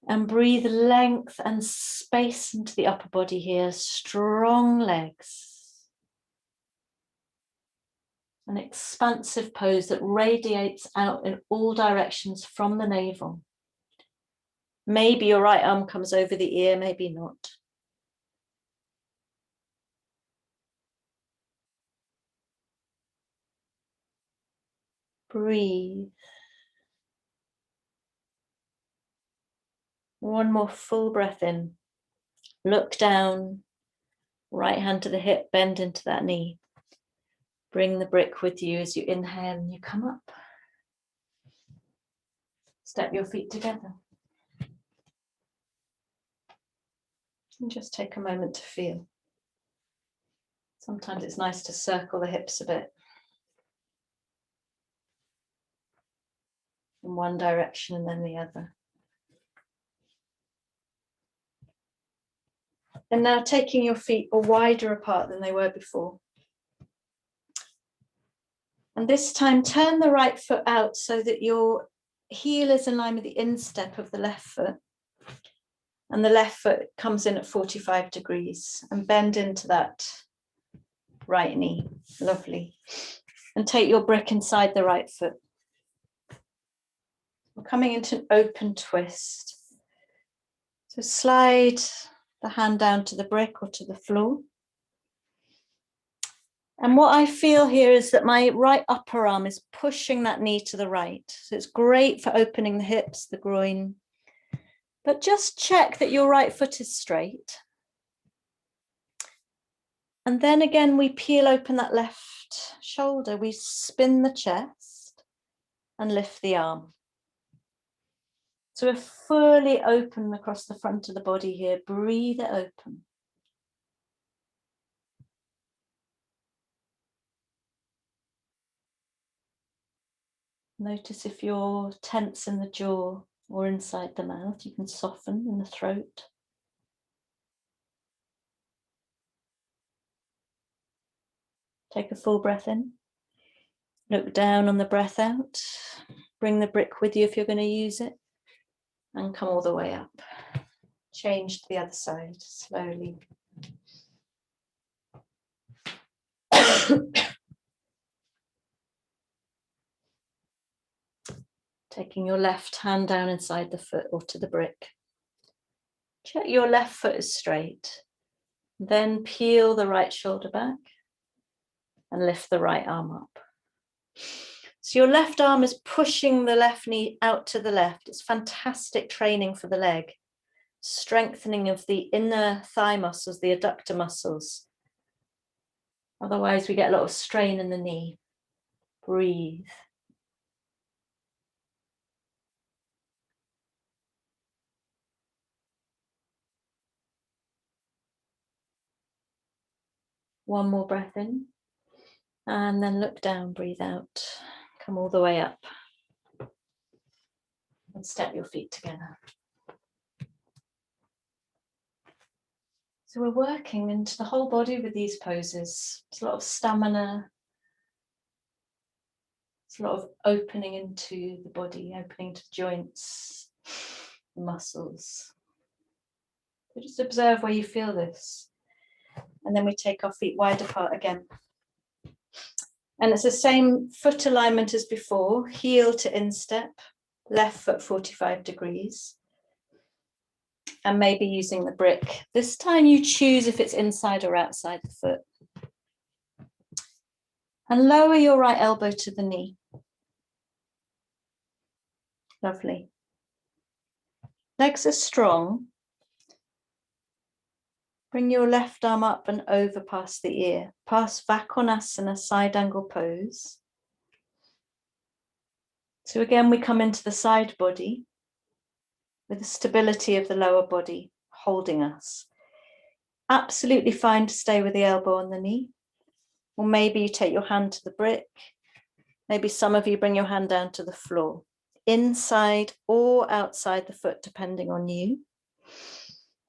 And breathe length and space into the upper body here, strong legs. An expansive pose that radiates out in all directions from the navel. Maybe your right arm comes over the ear, maybe not. Breathe. One more full breath in. Look down, right hand to the hip, bend into that knee. Bring the brick with you as you inhale and you come up. Step your feet together. And just take a moment to feel. Sometimes it's nice to circle the hips a bit. In one direction and then the other. And now taking your feet wider apart than they were before. And this time, turn the right foot out so that your heel is in line with the instep of the left foot. And the left foot comes in at 45 degrees, and bend into that right knee. Lovely. And take your brick inside the right foot. We're coming into an open twist. So slide the hand down to the brick or to the floor. And what I feel here is that my right upper arm is pushing that knee to the right. So it's great for opening the hips, the groin. But just check that your right foot is straight. And then again, we peel open that left shoulder. We spin the chest and lift the arm. So we're fully open across the front of the body here. Breathe it open. Notice if you're tense in the jaw or inside the mouth, you can soften in the throat. Take a full breath in. Look down on the breath out. Bring the brick with you if you're going to use it. And come all the way up. Change to the other side slowly. Taking your left hand down inside the foot or to the brick. Check your left foot is straight. Then peel the right shoulder back and lift the right arm up. So your left arm is pushing the left knee out to the left. It's fantastic training for the leg. Strengthening of the inner thigh muscles, the adductor muscles. Otherwise, we get a lot of strain in the knee. Breathe. One more breath in. And then look down, breathe out. Come all the way up. And step your feet together. So we're working into the whole body with these poses. It's a lot of stamina. It's a lot of opening into the body, opening to the joints, the muscles. So just observe where you feel this. And then we take our feet wide apart again. And it's the same foot alignment as before, heel to instep, left foot 45 degrees. And maybe using the brick. This time you choose if it's inside or outside the foot. And lower your right elbow to the knee. Lovely. Legs are strong. Bring your left arm up and over past the ear. Past Vakonasana, side angle pose. So again, we come into the side body with the stability of the lower body holding us. Absolutely fine to stay with the elbow on the knee. Or maybe you take your hand to the brick. Maybe some of you bring your hand down to the floor. Inside or outside the foot, depending on you.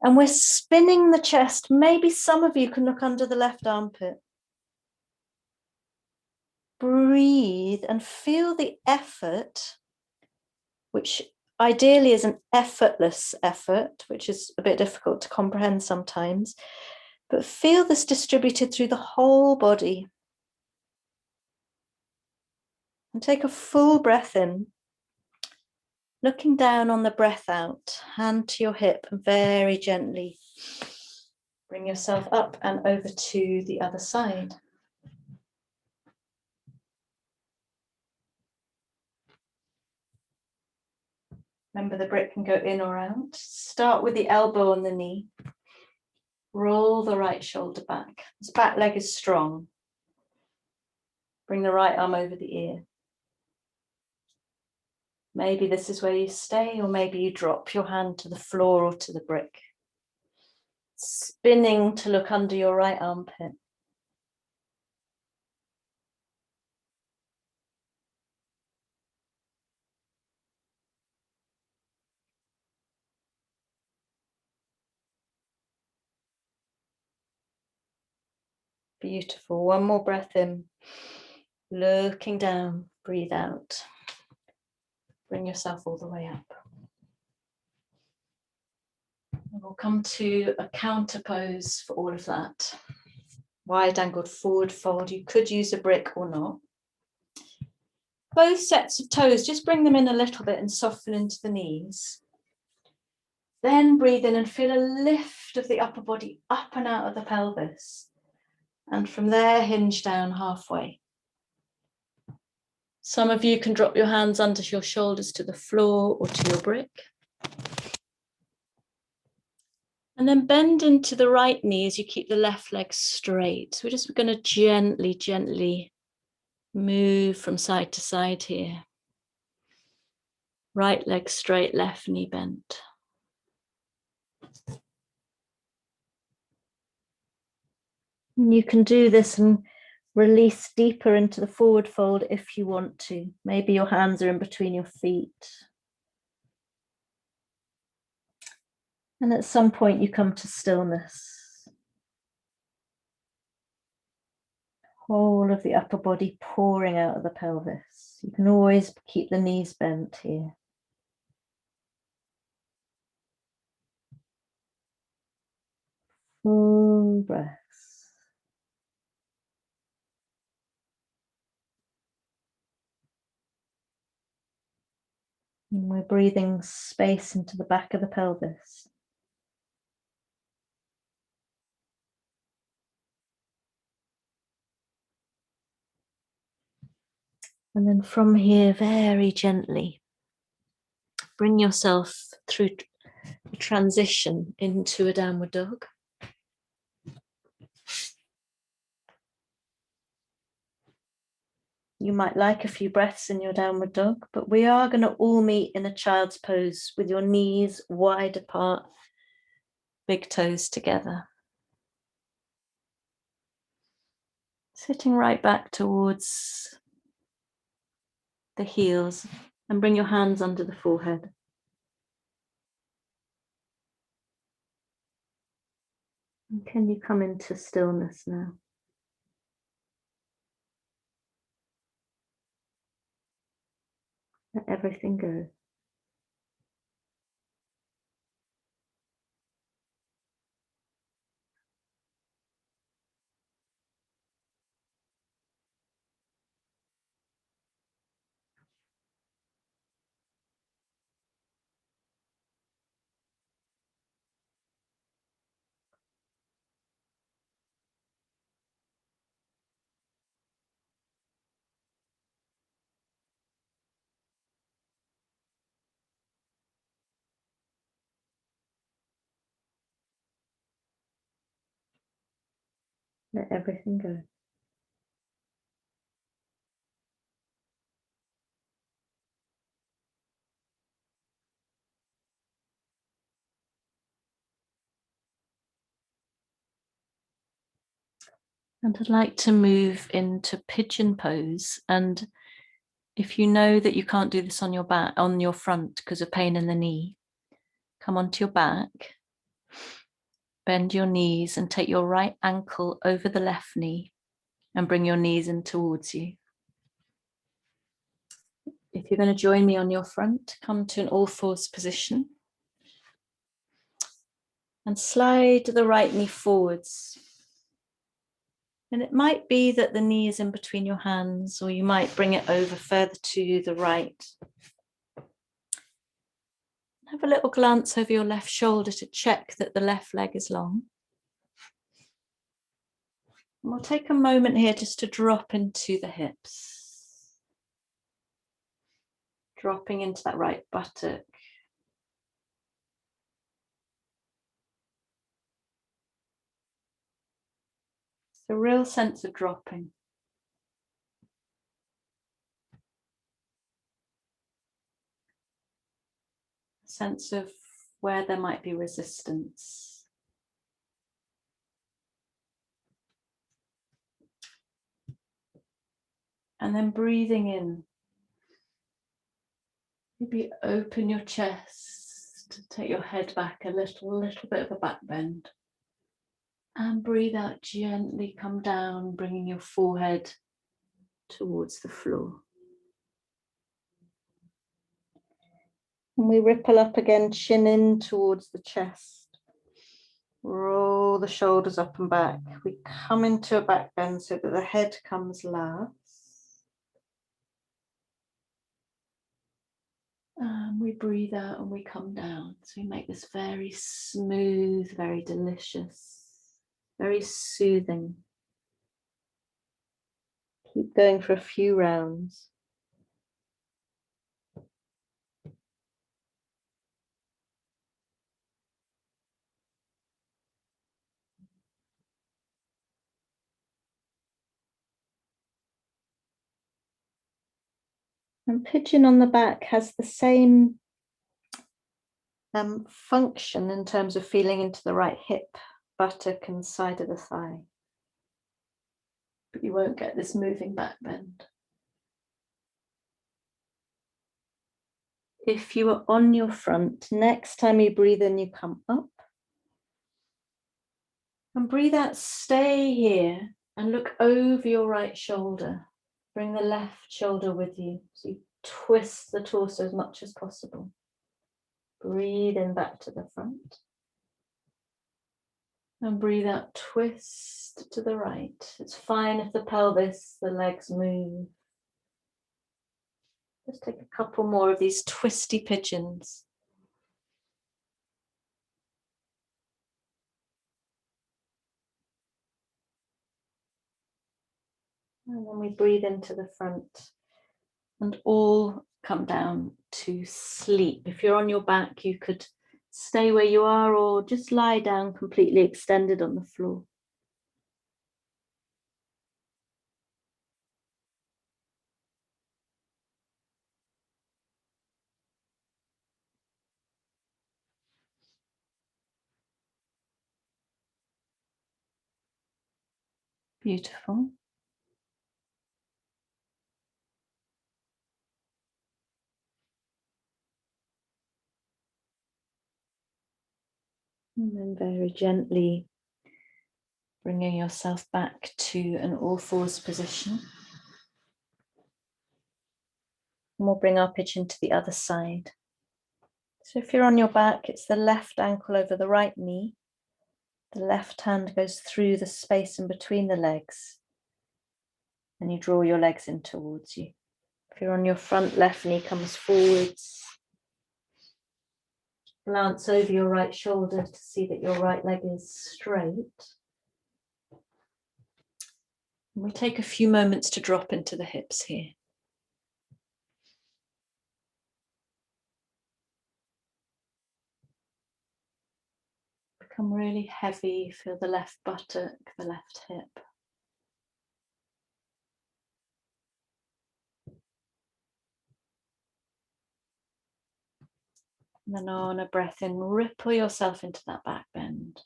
And we're spinning the chest. Maybe some of you can look under the left armpit. Breathe and feel the effort, which ideally is an effortless effort, which is a bit difficult to comprehend sometimes. But feel this distributed through the whole body. And take a full breath in. Looking down on the breath out, hand to your hip and very gently bring yourself up and over to the other side. Remember the brick can go in or out. Start with the elbow on the knee. Roll the right shoulder back. This back leg is strong. Bring the right arm over the ear. Maybe this is where you stay, or maybe you drop your hand to the floor or to the brick. Spinning to look under your right armpit. Beautiful. One more breath in. Looking down, breathe out. Bring yourself all the way up. And we'll come to a counter pose for all of that. Wide angled forward fold. You could use a brick or not. Both sets of toes, just bring them in a little bit and soften into the knees. Then breathe in and feel a lift of the upper body up and out of the pelvis. And from there, hinge down halfway. Some of you can drop your hands under your shoulders to the floor or to your brick. And then bend into the right knee as you keep the left leg straight. So we're just going to gently, gently move from side to side here. Right leg straight, left knee bent. And you can do this and release deeper into the forward fold if you want to. Maybe your hands are in between your feet. And at some point you come to stillness. Whole of the upper body pouring out of the pelvis. You can always keep the knees bent here. Full breaths. And we're breathing space into the back of the pelvis. And then from here, very gently, bring yourself through the transition into a downward dog. You might like a few breaths in your downward dog, but we are going to all meet in a child's pose with your knees wide apart, big toes together. Sitting right back towards the heels and bring your hands under the forehead. And can you come into stillness now? Let everything go. Let everything go. And I'd like to move into pigeon pose. And if you know that you can't do this on your back, on your front because of pain in the knee, come onto your back, bend your knees and take your right ankle over the left knee and bring your knees in towards you. If you're going to join me on your front, come to an all fours position and slide the right knee forwards. And it might be that the knee is in between your hands, or you might bring it over further to the right. Have a little glance over your left shoulder to check that the left leg is long. And we'll take a moment here just to drop into the hips. Dropping into that right buttock. It's a real sense of dropping. A sense of where there might be resistance. And then breathing in. Maybe open your chest, take your head back a little bit of a back bend. And breathe out, gently come down, bringing your forehead towards the floor. And we ripple up again, chin in towards the chest. Roll the shoulders up and back. We come into a back bend so that the head comes last. And we breathe out and we come down. So we make this very smooth, very delicious, very soothing. Keep going for a few rounds. And pigeon on the back has the same function in terms of feeling into the right hip, buttock and side of the thigh. But you won't get this moving back bend. If you are on your front, next time you breathe in, you come up. And breathe out, stay here and look over your right shoulder. Bring the left shoulder with you. So you twist the torso as much as possible. Breathe in back to the front. And breathe out, twist to the right. It's fine if the pelvis, the legs move. Just take a couple more of these twisty pigeons. And then we breathe into the front and all come down to sleep. If you're on your back, you could stay where you are or just lie down completely extended on the floor. Beautiful. And then very gently bringing yourself back to an all fours position. And we'll bring our pigeon to the other side. So if you're on your back, it's the left ankle over the right knee. The left hand goes through the space in between the legs. And you draw your legs in towards you. If you're on your front, left knee comes forwards. Glance over your right shoulder to see that your right leg is straight. And we take a few moments to drop into the hips here. Become really heavy, feel the left buttock, the left hip. And then on a breath in, ripple yourself into that back bend.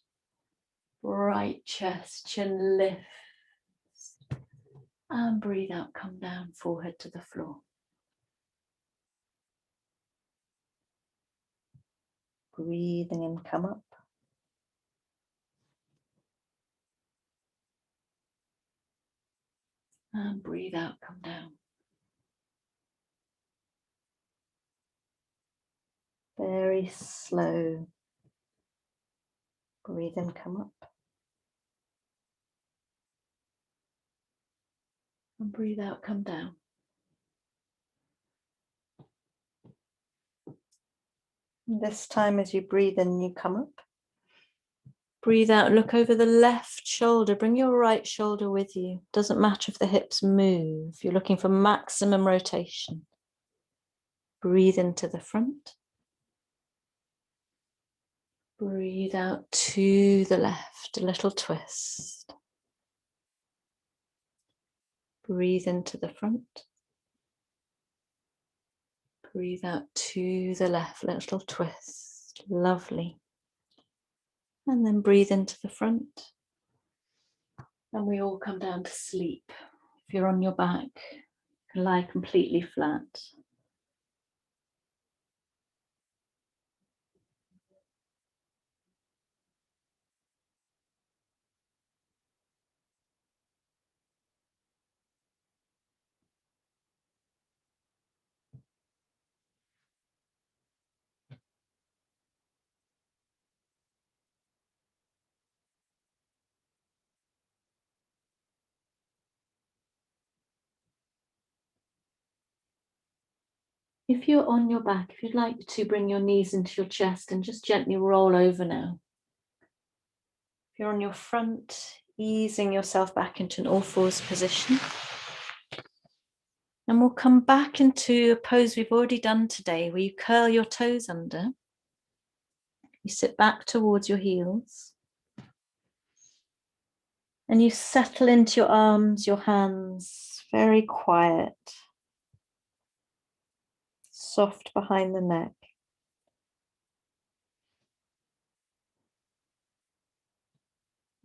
Right chest, chin lifts. And breathe out, come down, forehead to the floor. Breathing in, come up. And breathe out, come down. Very slow. Breathe in, come up. And breathe out, come down. And this time as you breathe in, you come up. Breathe out, look over the left shoulder. Bring your right shoulder with you. Doesn't matter if the hips move. You're looking for maximum rotation. Breathe into the front. Breathe out to the left, a little twist. Breathe into the front. Breathe out to the left, little twist. Lovely. And then breathe into the front. And we all come down to sleep. If you're on your back, you can lie completely flat. If you're on your back, if you'd like to bring your knees into your chest and just gently roll over now. If you're on your front, easing yourself back into an all fours position. And we'll come back into a pose we've already done today, where you curl your toes under. You sit back towards your heels. And you settle into your arms, your hands, very quiet. Soft behind the neck.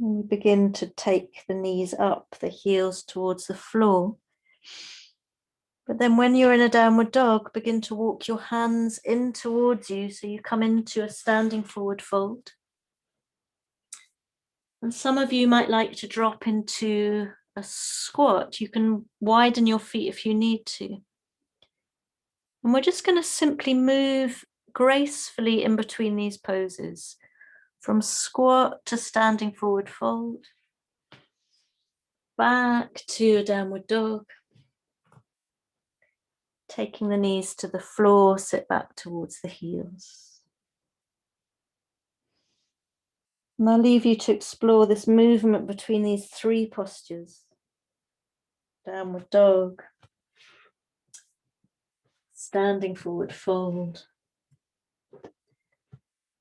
And you begin to take the knees up, the heels towards the floor. But then when you're in a downward dog, begin to walk your hands in towards you, so you come into a standing forward fold. And some of you might like to drop into a squat. You can widen your feet if you need to. And we're just going to simply move gracefully in between these poses, from squat to standing forward fold, back to a downward dog, taking the knees to the floor, sit back towards the heels. And I'll leave you to explore this movement between these three postures. Downward dog, standing forward fold,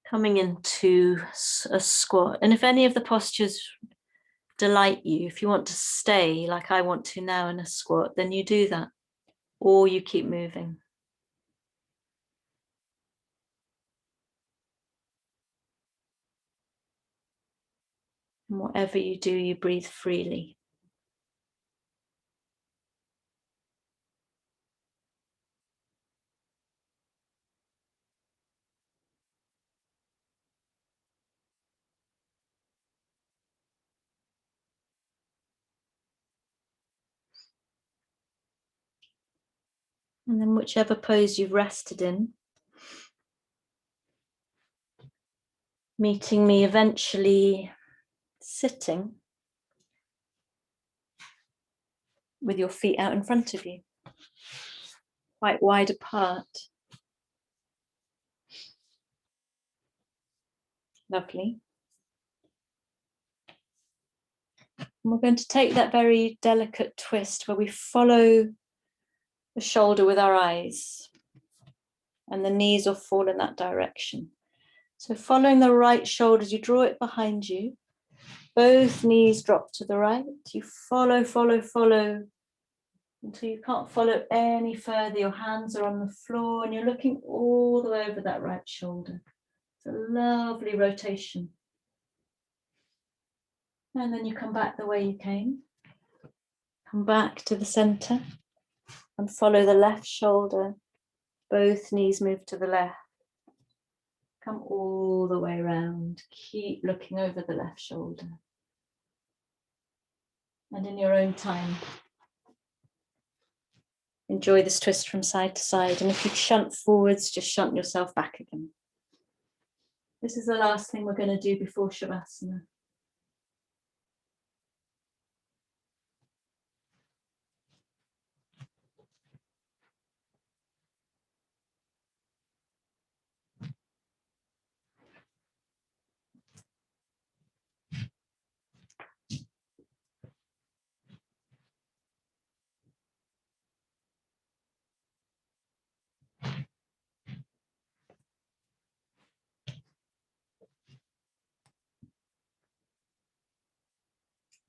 coming into a squat. And if any of the postures delight you, if you want to stay like I want to now in a squat, then you do that, or you keep moving. And whatever you do, you breathe freely. And then whichever pose you've rested in, meeting me eventually sitting with your feet out in front of you, quite wide apart. Lovely. And we're going to take that very delicate twist where we follow the shoulder with our eyes, and the knees will fall in that direction. So following the right shoulder, as you draw it behind you, both knees drop to the right. You follow, follow, follow until you can't follow any further. Your hands are on the floor and you're looking all the way over that right shoulder. It's a lovely rotation. And then you come back the way you came. Come back to the center and follow the left shoulder. Both knees move to the left. Come all the way around. Keep looking over the left shoulder. And in your own time, enjoy this twist from side to side. And if you shunt forwards, just shunt yourself back again. This is the last thing we're going to do before Shavasana.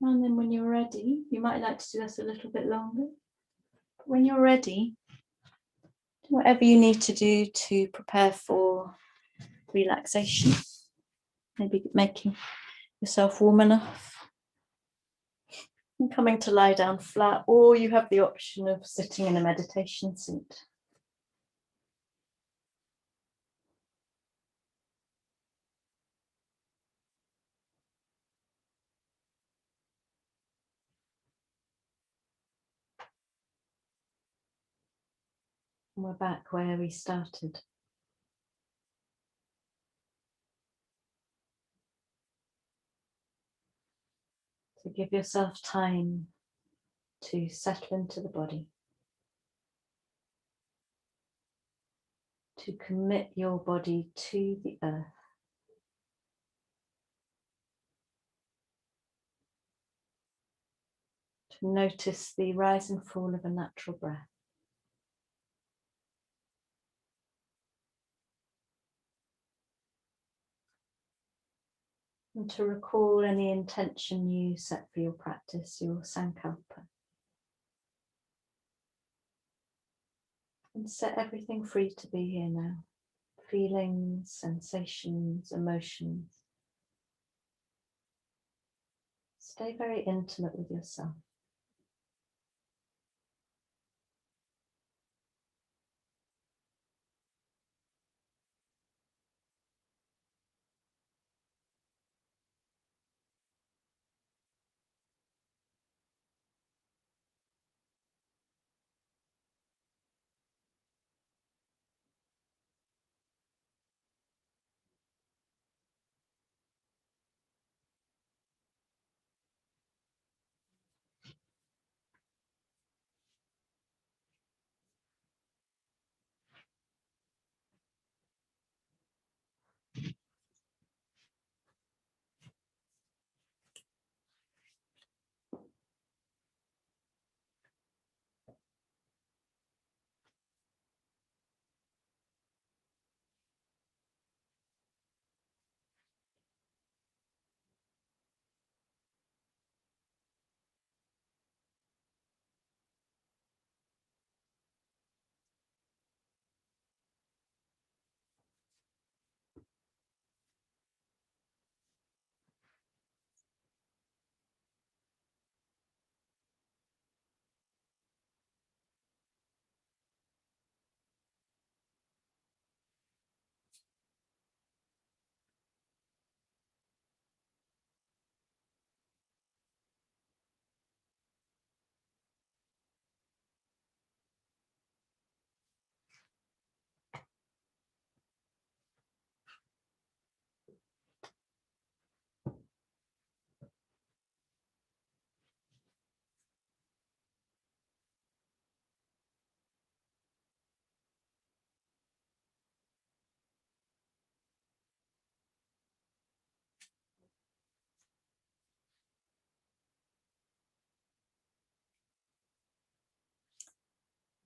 And then when you're ready, you might like to do this a little bit longer. When you're ready, do whatever you need to do to prepare for relaxation. Maybe making yourself warm enough and coming to lie down flat, or you have the option of sitting in a meditation seat. And we're back where we started. So give yourself time to settle into the body. to commit your body to the earth. To notice the rise and fall of a natural breath. And to recall any intention you set for your practice, your sankalpa. And set everything free to be here now. Feelings, sensations, emotions. Stay very intimate with yourself.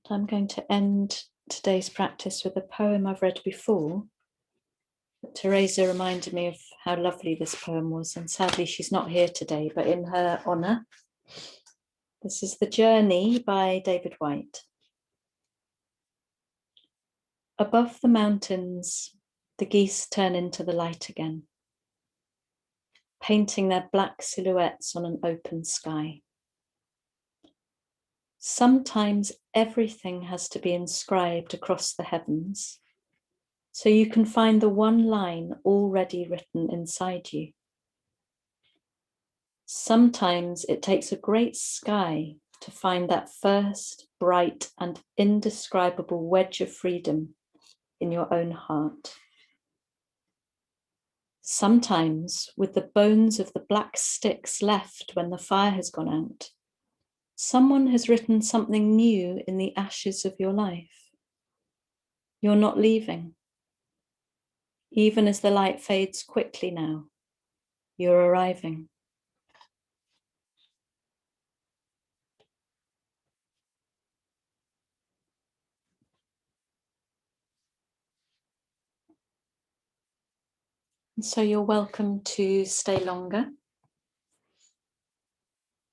I'm going to end today's practice with a poem I've read before. Teresa reminded me of how lovely this poem was, and sadly she's not here today, but in her honour, this is The Journey by David White. Above the mountains, the geese turn into the light again, painting their black silhouettes on an open sky. Sometimes everything has to be inscribed across the heavens, so you can find the one line already written inside you. Sometimes it takes a great sky to find that first bright and indescribable wedge of freedom in your own heart. Sometimes, with the bones of the black sticks left when the fire has gone out, someone has written something new in the ashes of your life. You're not leaving. Even as the light fades quickly now, you're arriving. And so you're welcome to stay longer,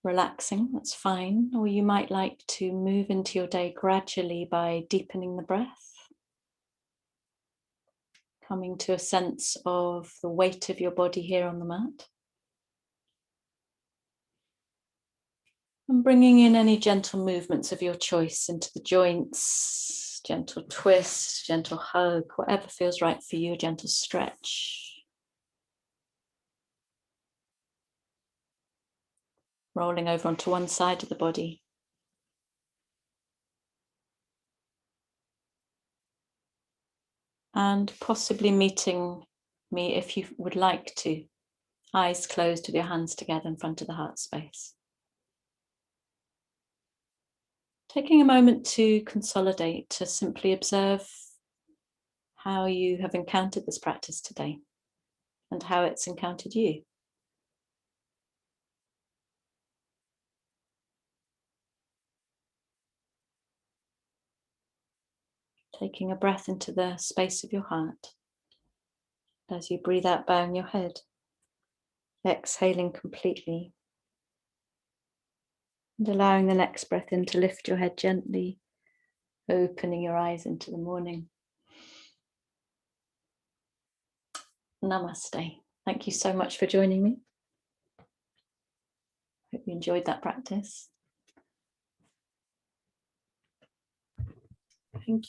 relaxing, that's fine. Or you might like to move into your day gradually by deepening the breath, coming to a sense of the weight of your body here on the mat. And bringing in any gentle movements of your choice into the joints, gentle twist, gentle hug, whatever feels right for you, a gentle stretch. Rolling over onto one side of the body. And possibly meeting me if you would like to. Eyes closed with your hands together in front of the heart space. Taking a moment to consolidate, to simply observe how you have encountered this practice today and how it's encountered you. Taking a breath into the space of your heart. As you breathe out, bowing your head, exhaling completely, and allowing the next breath in to lift your head gently, opening your eyes into the morning. Namaste. Thank you so much for joining me. Hope you enjoyed that practice. Thank you.